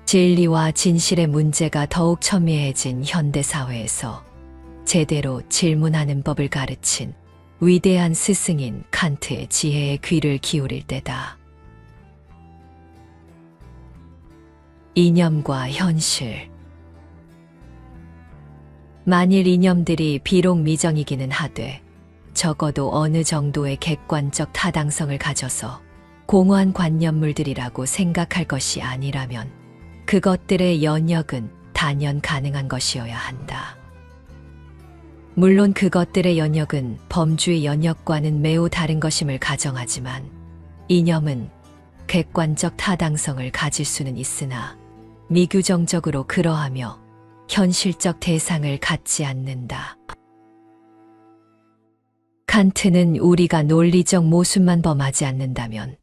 진리와 진실의 문제가 더욱 첨예해진 현대사회에서 제대로 질문하는 법을 가르친 위대한 스승인 칸트의 지혜에 귀를 기울일 때다. 이념과 현실. 만일 이념들이 비록 미정이기는 하되 적어도 어느 정도의 객관적 타당성을 가져서 공허한 관념물들이라고 생각할 것이 아니라면 그것들의 연역은 단연 가능한 것이어야 한다. 물론 그것들의 연역은 범주의 연역과는 매우 다른 것임을 가정하지만 이념은 객관적 타당성을 가질 수는 있으나 미규정적으로 그러하며 현실적 대상을 갖지 않는다. 칸트는 우리가 논리적 모순만 범하지 않는다면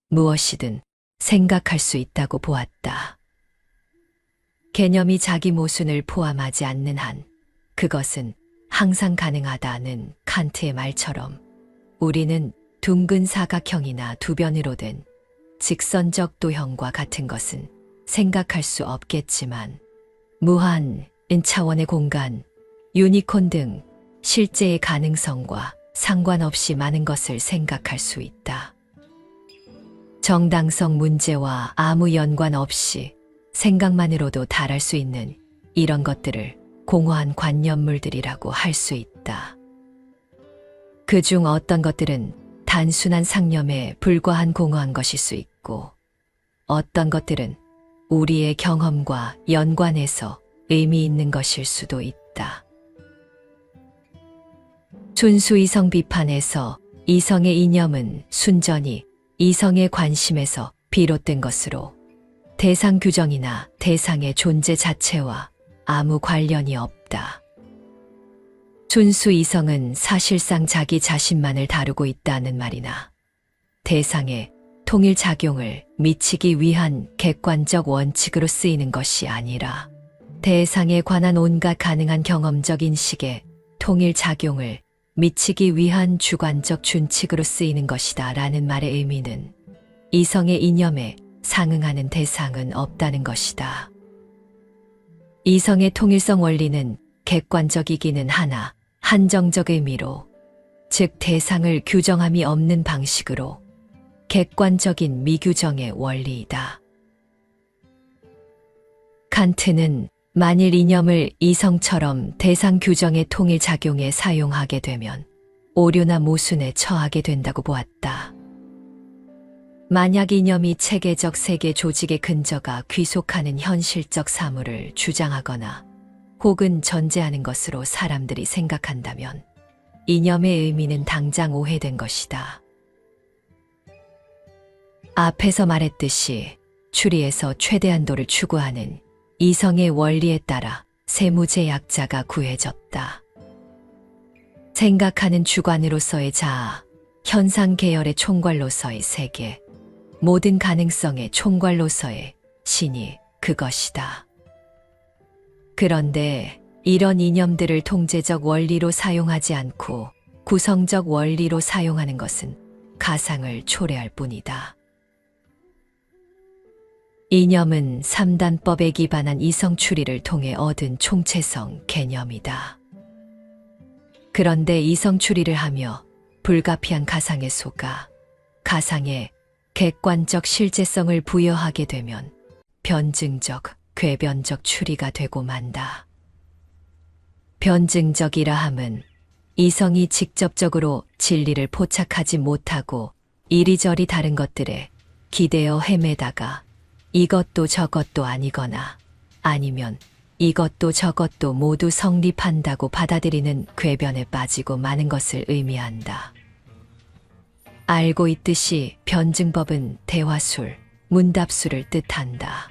무엇이든 생각할 수 있다고 보았다. 개념이 자기 모순을 포함하지 않는 한 그것은 항상 가능하다는 칸트의 말처럼 우리는 둥근 사각형이나 두변으로 된 직선적 도형과 같은 것은 생각할 수 없겠지만 무한, N차원의 공간, 유니콘 등 실제의 가능성과 상관없이 많은 것을 생각할 수 있다. 정당성 문제와 아무 연관 없이 생각만으로도 달할 수 있는 이런 것들을 공허한 관념물들이라고 할 수 있다. 그중 어떤 것들은 단순한 상념에 불과한 공허한 것일 수 있고 어떤 것들은 우리의 경험과 연관해서 의미 있는 것일 수도 있다. 순수 이성 비판에서 이성의 이념은 순전히 이성의 관심에서 비롯된 것으로 대상 규정이나 대상의 존재 자체와 아무 관련이 없다. 순수 이성은 사실상 자기 자신만을 다루고 있다는 말이나 대상의 통일 작용을 미치기 위한 객관적 원칙으로 쓰이는 것이 아니라 대상에 관한 온갖 가능한 경험적 인식의 통일 작용을 미치기 위한 주관적 준칙으로 쓰이는 것이다 라는 말의 의미는 이성의 이념에 상응하는 대상은 없다는 것이다. 이성의 통일성 원리는 객관적이기는 하나 한정적 의미로, 즉 대상을 규정함이 없는 방식으로 객관적인 미규정의 원리이다. 칸트는 만일 이념을 이성처럼 대상 규정의 통일 작용에 사용하게 되면 오류나 모순에 처하게 된다고 보았다. 만약 이념이 체계적 세계 조직의 근저가 귀속하는 현실적 사물을 주장하거나 혹은 전제하는 것으로 사람들이 생각한다면 이념의 의미는 당장 오해된 것이다. 앞에서 말했듯이 추리에서 최대한도를 추구하는 이성의 원리에 따라 세무제약자가 구해졌다. 생각하는 주관으로서의 자아, 현상 계열의 총괄로서의 세계, 모든 가능성의 총괄로서의 신이 그것이다. 그런데 이런 이념들을 통제적 원리로 사용하지 않고 구성적 원리로 사용하는 것은 가상을 초래할 뿐이다. 이념은 3단법에 기반한 이성 추리를 통해 얻은 총체성 개념이다. 그런데 이성 추리를 하며 불가피한 가상에 속아 가상에 객관적 실제성을 부여하게 되면 변증적, 궤변적 추리가 되고 만다. 변증적이라 함은 이성이 직접적으로 진리를 포착하지 못하고 이리저리 다른 것들에 기대어 헤매다가 이것도 저것도 아니거나 아니면 이것도 저것도 모두 성립한다고 받아들이는 궤변에 빠지고 마는 것을 의미한다. 알고 있듯이 변증법은 대화술, 문답술을 뜻한다.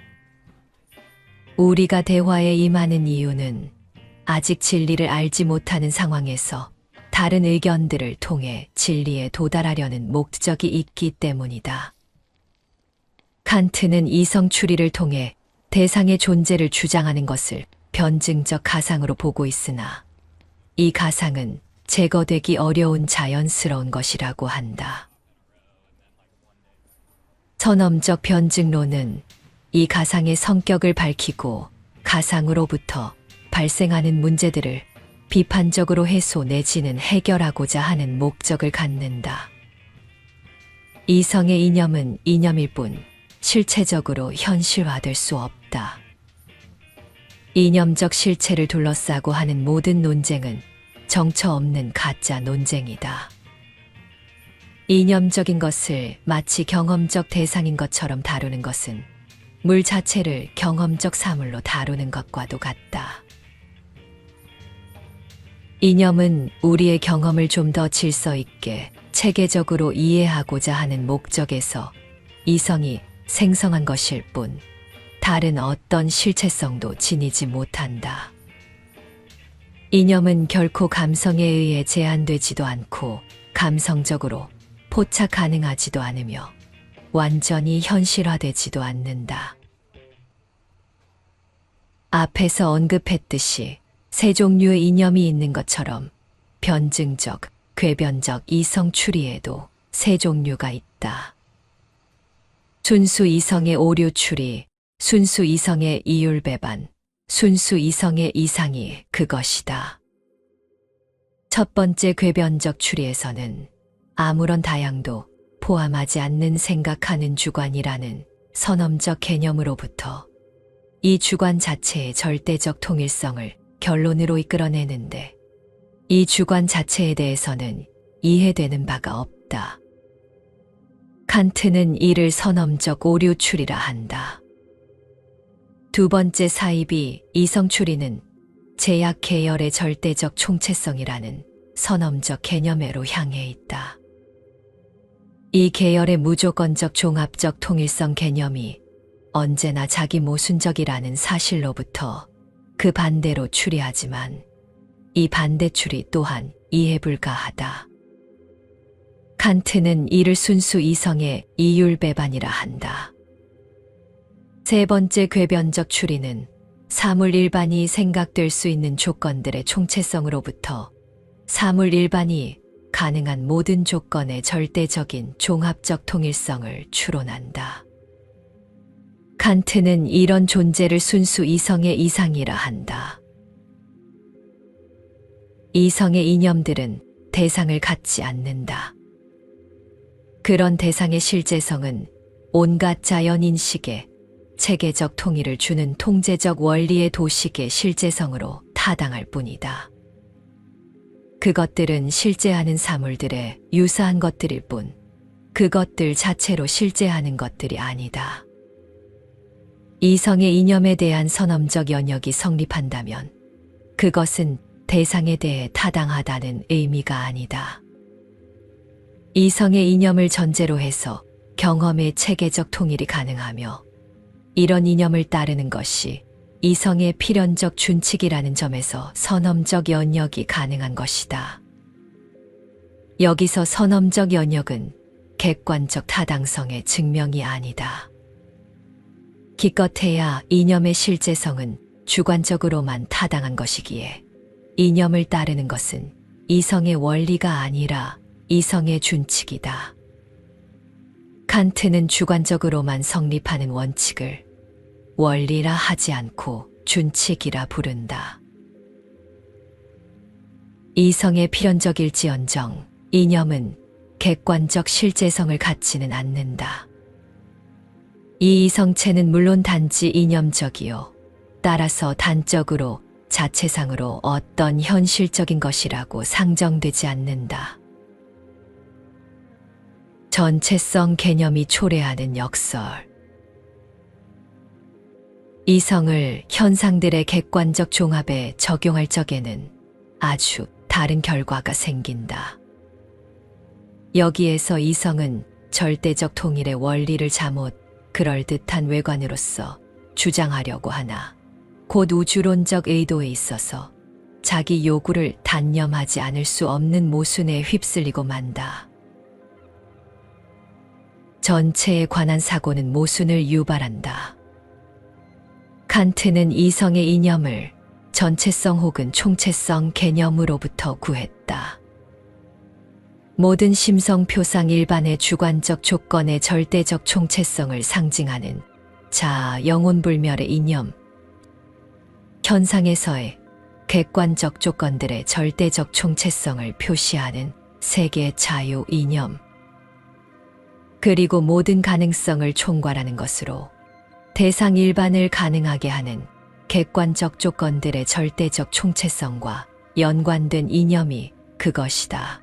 우리가 대화에 임하는 이유는 아직 진리를 알지 못하는 상황에서 다른 의견들을 통해 진리에 도달하려는 목적이 있기 때문이다. 칸트는 이성 추리를 통해 대상의 존재를 주장하는 것을 변증적 가상으로 보고 있으나 이 가상은 제거되기 어려운 자연스러운 것이라고 한다. 선엄적 변증론은 이 가상의 성격을 밝히고 가상으로부터 발생하는 문제들을 비판적으로 해소 내지는 해결하고자 하는 목적을 갖는다. 이성의 이념은 이념일 뿐 실체적으로 현실화될 수 없다. 이념적 실체를 둘러싸고 하는 모든 논쟁은 정처 없는 가짜 논쟁이다. 이념적인 것을 마치 경험적 대상인 것처럼 다루는 것은 물 자체를 경험적 사물로 다루는 것과도 같다. 이념은 우리의 경험을 좀 더 질서 있게 체계적으로 이해하고자 하는 목적에서 이성이 생성한 것일 뿐 다른 어떤 실체성도 지니지 못한다. 이념은 결코 감성에 의해 제한되지도 않고 감성적으로 포착 가능하지도 않으며 완전히 현실화되지도 않는다. 앞에서 언급했듯이 세 종류의 이념이 있는 것처럼 변증적, 궤변적 이성 추리에도 세 종류가 있다. 순수 이성의 오류 추리, 순수 이성의 이율 배반, 순수 이성의 이상이 그것이다. 첫 번째 궤변적 추리에서는 아무런 다양도 포함하지 않는 생각하는 주관이라는 선엄적 개념으로부터 이 주관 자체의 절대적 통일성을 결론으로 이끌어내는데 이 주관 자체에 대해서는 이해되는 바가 없다. 칸트는 이를 선엄적 오류 추리라 한다. 두 번째 사이비 이성 추리는 제약 계열의 절대적 총체성이라는 선엄적 개념으로 향해 있다. 이 계열의 무조건적 종합적 통일성 개념이 언제나 자기 모순적이라는 사실로부터 그 반대로 추리하지만 이 반대 추리 또한 이해 불가하다. 칸트는 이를 순수 이성의 이율 배반이라 한다. 세 번째 궤변적 추리는 사물 일반이 생각될 수 있는 조건들의 총체성으로부터 사물 일반이 가능한 모든 조건의 절대적인 종합적 통일성을 추론한다. 칸트는 이런 존재를 순수 이성의 이상이라 한다. 이성의 이념들은 대상을 갖지 않는다. 그런 대상의 실제성은 온갖 자연인식에 체계적 통일을 주는 통제적 원리의 도식의 실제성으로 타당할 뿐이다. 그것들은 실제하는 사물들에 유사한 것들일 뿐 그것들 자체로 실제하는 것들이 아니다. 이성의 이념에 대한 선엄적 연역이 성립한다면 그것은 대상에 대해 타당하다는 의미가 아니다. 이성의 이념을 전제로 해서 경험의 체계적 통일이 가능하며 이런 이념을 따르는 것이 이성의 필연적 준칙이라는 점에서 선엄적 연역이 가능한 것이다. 여기서 선엄적 연역은 객관적 타당성의 증명이 아니다. 기껏해야 이념의 실제성은 주관적으로만 타당한 것이기에 이념을 따르는 것은 이성의 원리가 아니라 이성의 준칙이다. 칸트는 주관적으로만 성립하는 원칙을 원리라 하지 않고 준칙이라 부른다. 이성의 필연적일지언정 이념은 객관적 실제성을 갖지는 않는다. 이 이성체는 물론 단지 이념적이요. 따라서 단적으로 자체상으로 어떤 현실적인 것이라고 상정되지 않는다. 전체성 개념이 초래하는 역설. 이성을 현상들의 객관적 종합에 적용할 적에는 아주 다른 결과가 생긴다. 여기에서 이성은 절대적 통일의 원리를 잘못 그럴듯한 외관으로서 주장하려고 하나 곧 우주론적 의도에 있어서 자기 요구를 단념하지 않을 수 없는 모순에 휩쓸리고 만다. 전체에 관한 사고는 모순을 유발한다. 칸트는 이성의 이념을 전체성 혹은 총체성 개념으로부터 구했다. 모든 심성 표상 일반의 주관적 조건의 절대적 총체성을 상징하는 자아 영혼불멸의 이념, 현상에서의 객관적 조건들의 절대적 총체성을 표시하는 세계 자유 이념, 그리고 모든 가능성을 총괄하는 것으로 대상 일반을 가능하게 하는 객관적 조건들의 절대적 총체성과 연관된 이념이 그것이다.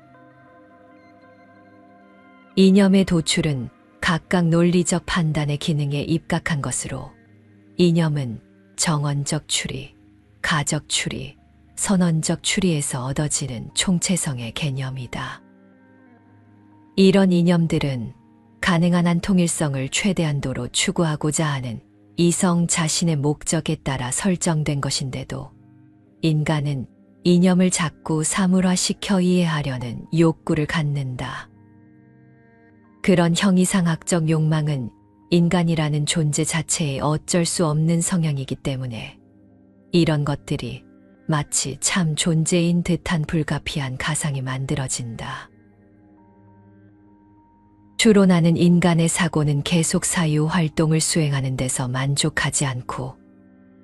이념의 도출은 각각 논리적 판단의 기능에 입각한 것으로 이념은 정언적 추리, 가적 추리, 선언적 추리에서 얻어지는 총체성의 개념이다. 이런 이념들은 가능한 한 통일성을 최대한도로 추구하고자 하는 이성 자신의 목적에 따라 설정된 것인데도 인간은 이념을 자꾸 사물화시켜 이해하려는 욕구를 갖는다. 그런 형이상학적 욕망은 인간이라는 존재 자체의 어쩔 수 없는 성향이기 때문에 이런 것들이 마치 참 존재인 듯한 불가피한 가상이 만들어진다. 주로 나는 인간의 사고는 계속 사유 활동을 수행하는 데서 만족하지 않고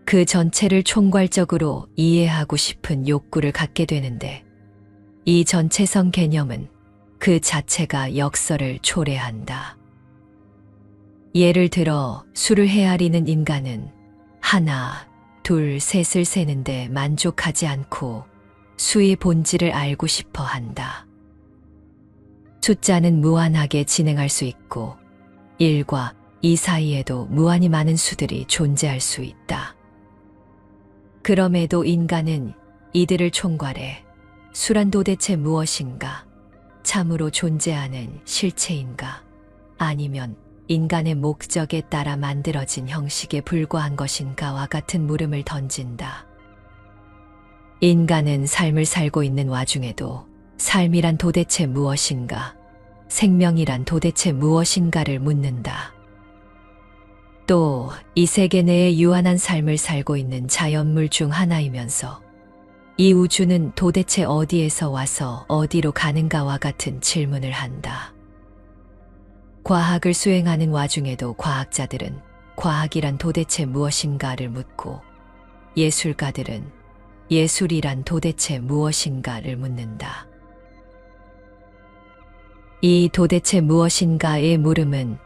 그 전체를 총괄적으로 이해하고 싶은 욕구를 갖게 되는데 이 전체성 개념은 그 자체가 역설을 초래한다. 예를 들어 수를 헤아리는 인간은 하나, 둘, 셋을 세는데 만족하지 않고 수의 본질을 알고 싶어 한다. 숫자는 무한하게 진행할 수 있고 1과 2 사이에도 무한히 많은 수들이 존재할 수 있다. 그럼에도 인간은 이들을 총괄해 수란 도대체 무엇인가? 참으로 존재하는 실체인가? 아니면 인간의 목적에 따라 만들어진 형식에 불과한 것인가와 같은 물음을 던진다. 인간은 삶을 살고 있는 와중에도 삶이란 도대체 무엇인가? 생명이란 도대체 무엇인가를 묻는다. 또 이 세계 내에 유한한 삶을 살고 있는 자연물 중 하나이면서 이 우주는 도대체 어디에서 와서 어디로 가는가와 같은 질문을 한다. 과학을 수행하는 와중에도 과학자들은 과학이란 도대체 무엇인가를 묻고 예술가들은 예술이란 도대체 무엇인가를 묻는다. 이 도대체 무엇인가의 물음은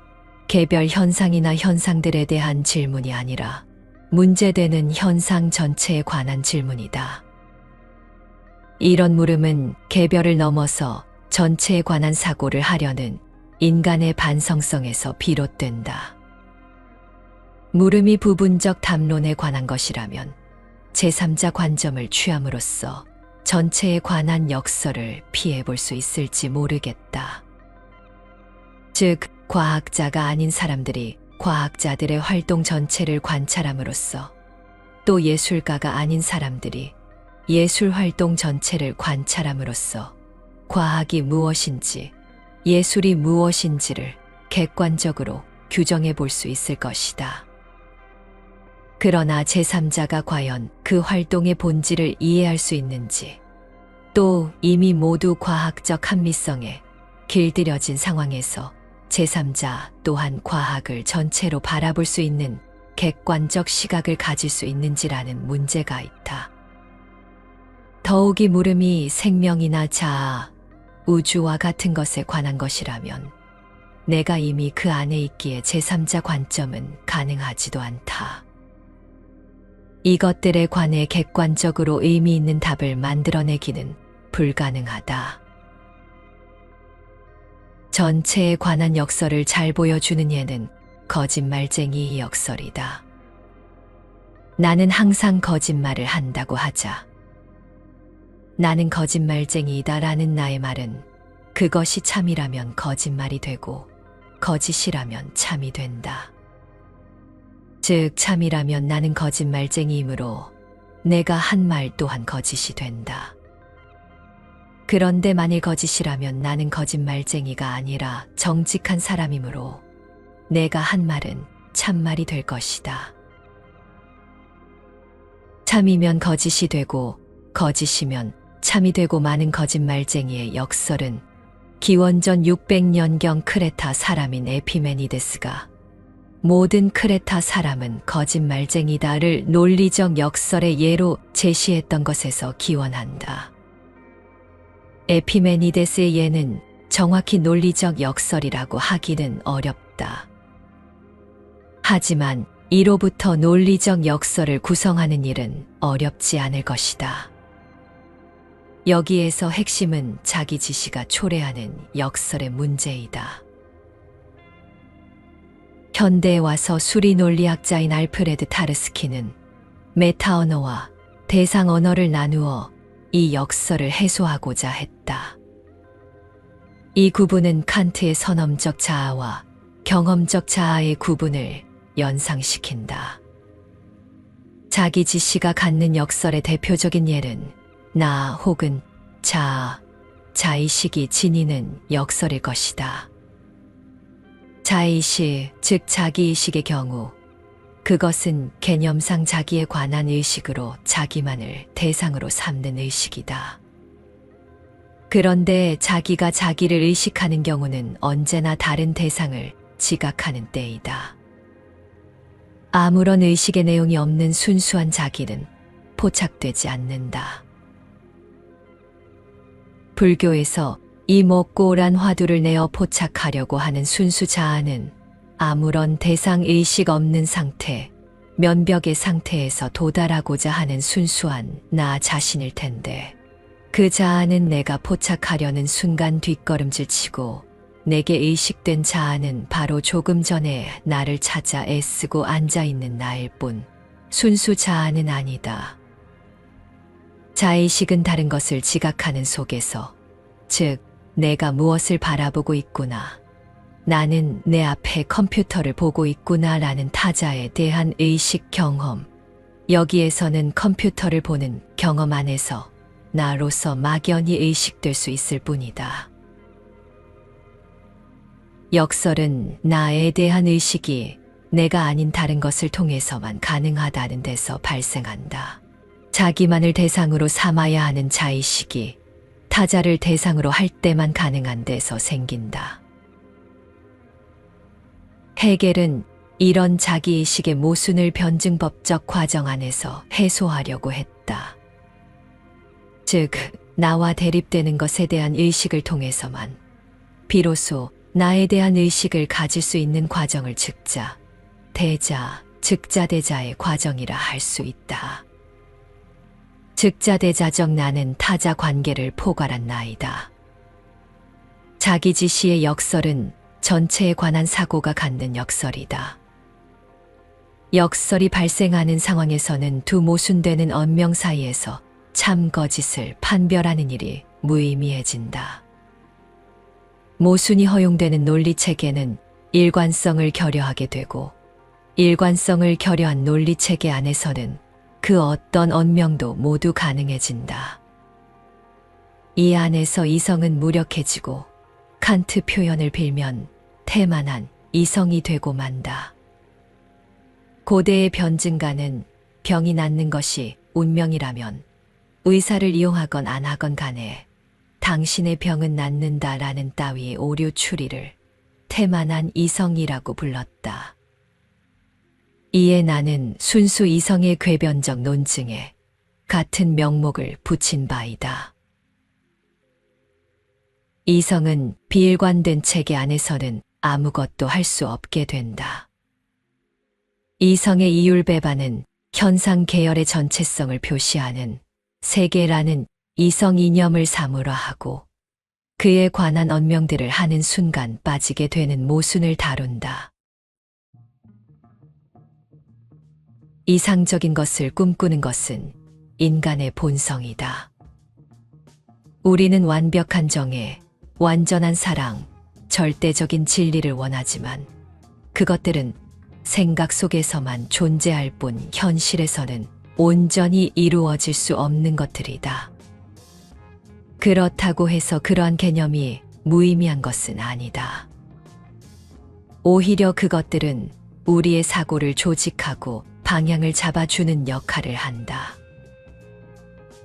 개별 현상이나 현상들에 대한 질문이 아니라 문제되는 현상 전체에 관한 질문이다. 이런 물음은 개별을 넘어서 전체에 관한 사고를 하려는 인간의 반성성에서 비롯된다. 물음이 부분적 담론에 관한 것이라면 제3자 관점을 취함으로써 전체에 관한 역설을 피해볼 수 있을지 모르겠다. 즉, 과학자가 아닌 사람들이 과학자들의 활동 전체를 관찰함으로써 또 예술가가 아닌 사람들이 예술 활동 전체를 관찰함으로써 과학이 무엇인지 예술이 무엇인지를 객관적으로 규정해 볼 수 있을 것이다. 그러나 제3자가 과연 그 활동의 본질을 이해할 수 있는지, 또 이미 모두 과학적 합리성에 길들여진 상황에서 제3자 또한 과학을 전체로 바라볼 수 있는 객관적 시각을 가질 수 있는지라는 문제가 있다. 더욱이 물음이 생명이나 자아, 우주와 같은 것에 관한 것이라면 내가 이미 그 안에 있기에 제3자 관점은 가능하지도 않다. 이것들에 관해 객관적으로 의미 있는 답을 만들어내기는 불가능하다. 전체에 관한 역설을 잘 보여주는 예는 거짓말쟁이 역설이다. 나는 항상 거짓말을 한다고 하자. 나는 거짓말쟁이다라는 나의 말은 그것이 참이라면 거짓말이 되고 거짓이라면 참이 된다. 즉 참이라면 나는 거짓말쟁이이므로 내가 한 말 또한 거짓이 된다. 그런데 만일 거짓이라면 나는 거짓말쟁이가 아니라 정직한 사람이므로 내가 한 말은 참말이 될 것이다. 참이면 거짓이 되고 거짓이면 참이 되고 많은 거짓말쟁이의 역설은 기원전 600년경 크레타 사람인 에피메니데스가 모든 크레타 사람은 거짓말쟁이다를 논리적 역설의 예로 제시했던 것에서 기원한다. 에피메니데스의 예는 정확히 논리적 역설이라고 하기는 어렵다. 하지만 이로부터 논리적 역설을 구성하는 일은 어렵지 않을 것이다. 여기에서 핵심은 자기 지시가 초래하는 역설의 문제이다. 현대에 와서 수리 논리학자인 알프레드 타르스키는 메타 언어와 대상 언어를 나누어 이 역설을 해소하고자 했다. 이 구분은 칸트의 선험적 자아와 경험적 자아의 구분을 연상시킨다. 자기 지시가 갖는 역설의 대표적인 예는 나 혹은 자의식이 지니는 역설일 것이다. 자의식, 즉 자기의식의 경우 그것은 개념상 자기에 관한 의식으로 자기만을 대상으로 삼는 의식이다. 그런데 자기가 자기를 의식하는 경우는 언제나 다른 대상을 지각하는 때이다. 아무런 의식의 내용이 없는 순수한 자기는 포착되지 않는다. 불교에서 이 먹고란 화두를 내어 포착하려고 하는 순수 자아는 아무런 대상 의식 없는 상태, 면벽의 상태에서 도달하고자 하는 순수한 나 자신일 텐데, 그 자아는 내가 포착하려는 순간 뒷걸음질 치고 내게 의식된 자아는 바로 조금 전에 나를 찾아 애쓰고 앉아있는 나일 뿐 순수 자아는 아니다. 자의식은 다른 것을 지각하는 속에서, 즉 내가 무엇을 바라보고 있구나, 나는 내 앞에 컴퓨터를 보고 있구나 라는 타자에 대한 의식 경험, 여기에서는 컴퓨터를 보는 경험 안에서 나로서 막연히 의식될 수 있을 뿐이다. 역설은 나에 대한 의식이 내가 아닌 다른 것을 통해서만 가능하다는 데서 발생한다. 자기만을 대상으로 삼아야 하는 자의식이 타자를 대상으로 할 때만 가능한 데서 생긴다. 헤겔은 이런 자기의식의 모순을 변증법적 과정 안에서 해소하려고 했다. 즉, 나와 대립되는 것에 대한 의식을 통해서만 비로소 나에 대한 의식을 가질 수 있는 과정을 즉자대자의 과정이라 할 수 있다. 즉자대자적 나는 타자 관계를 포괄한 나이다. 자기 지시의 역설은 전체에 관한 사고가 갖는 역설이다. 역설이 발생하는 상황에서는 두 모순되는 언명 사이에서 참 거짓을 판별하는 일이 무의미해진다. 모순이 허용되는 논리체계는 일관성을 결여하게 되고, 일관성을 결여한 논리체계 안에서는 그 어떤 언명도 모두 가능해진다. 이 안에서 이성은 무력해지고 칸트 표현을 빌면 태만한 이성이 되고 만다. 고대의 변증가는 병이 낫는 것이 운명이라면 의사를 이용하건 안 하건 간에 당신의 병은 낫는다라는 따위의 오류 추리를 태만한 이성이라고 불렀다. 이에 나는 순수 이성의 궤변적 논증에 같은 명목을 붙인 바이다. 이성은 비일관된 체계 안에서는 아무것도 할 수 없게 된다. 이성의 이율배반은 현상 계열의 전체성을 표시하는 세계라는 이성 이념을 사물화 하고 그에 관한 언명들을 하는 순간 빠지게 되는 모순을 다룬다. 이상적인 것을 꿈꾸는 것은 인간의 본성이다. 우리는 완벽한 정의, 완전한 사랑, 절대적인 진리를 원하지만 그것들은 생각 속에서만 존재할 뿐 현실에서는 온전히 이루어질 수 없는 것들이다. 그렇다고 해서 그러한 개념이 무의미한 것은 아니다. 오히려 그것들은 우리의 사고를 조직하고 방향을 잡아주는 역할을 한다.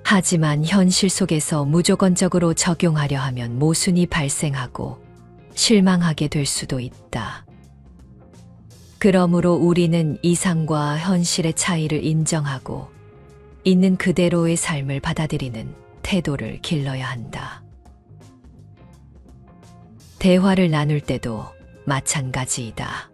하지만 현실 속에서 무조건적으로 적용하려 하면 모순이 발생하고 실망하게 될 수도 있다. 그러므로 우리는 이상과 현실의 차이를 인정하고 있는 그대로의 삶을 받아들이는 태도를 길러야 한다. 대화를 나눌 때도 마찬가지이다.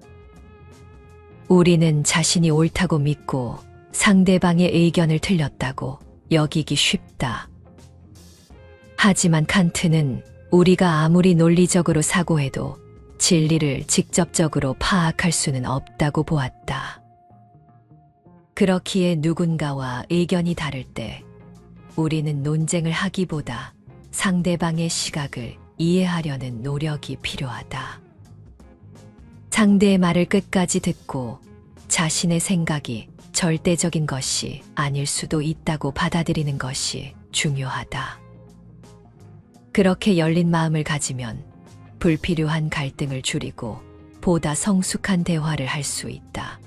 우리는 자신이 옳다고 믿고 상대방의 의견을 틀렸다고 여기기 쉽다. 하지만 칸트는 우리가 아무리 논리적으로 사고해도 진리를 직접적으로 파악할 수는 없다고 보았다. 그렇기에 누군가와 의견이 다를 때 우리는 논쟁을 하기보다 상대방의 시각을 이해하려는 노력이 필요하다. 상대의 말을 끝까지 듣고 자신의 생각이 절대적인 것이 아닐 수도 있다고 받아들이는 것이 중요하다. 그렇게 열린 마음을 가지면 불필요한 갈등을 줄이고 보다 성숙한 대화를 할 수 있다.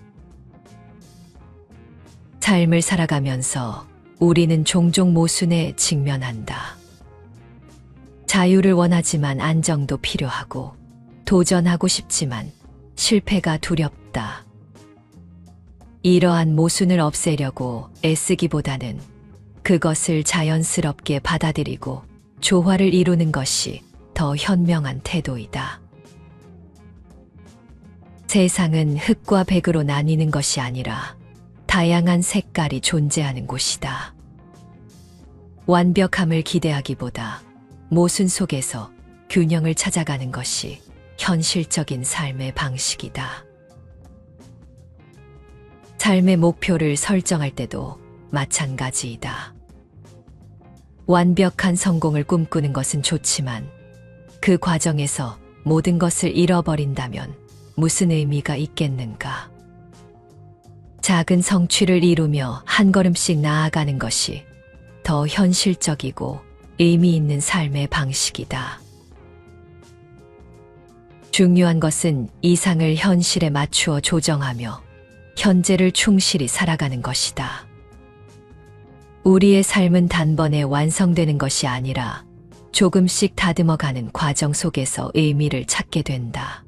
삶을 살아가면서 우리는 종종 모순에 직면한다. 자유를 원하지만 안정도 필요하고, 도전하고 싶지만 실패가 두렵다. 이러한 모순을 없애려고 애쓰기보다는 그것을 자연스럽게 받아들이고 조화를 이루는 것이 더 현명한 태도이다. 세상은 흑과 백으로 나뉘는 것이 아니라 다양한 색깔이 존재하는 곳이다. 완벽함을 기대하기보다 모순 속에서 균형을 찾아가는 것이 현실적인 삶의 방식이다. 삶의 목표를 설정할 때도 마찬가지이다. 완벽한 성공을 꿈꾸는 것은 좋지만 그 과정에서 모든 것을 잃어버린다면 무슨 의미가 있겠는가? 작은 성취를 이루며 한 걸음씩 나아가는 것이 더 현실적이고 의미 있는 삶의 방식이다. 중요한 것은 이상을 현실에 맞추어 조정하며 현재를 충실히 살아가는 것이다. 우리의 삶은 단번에 완성되는 것이 아니라 조금씩 다듬어가는 과정 속에서 의미를 찾게 된다.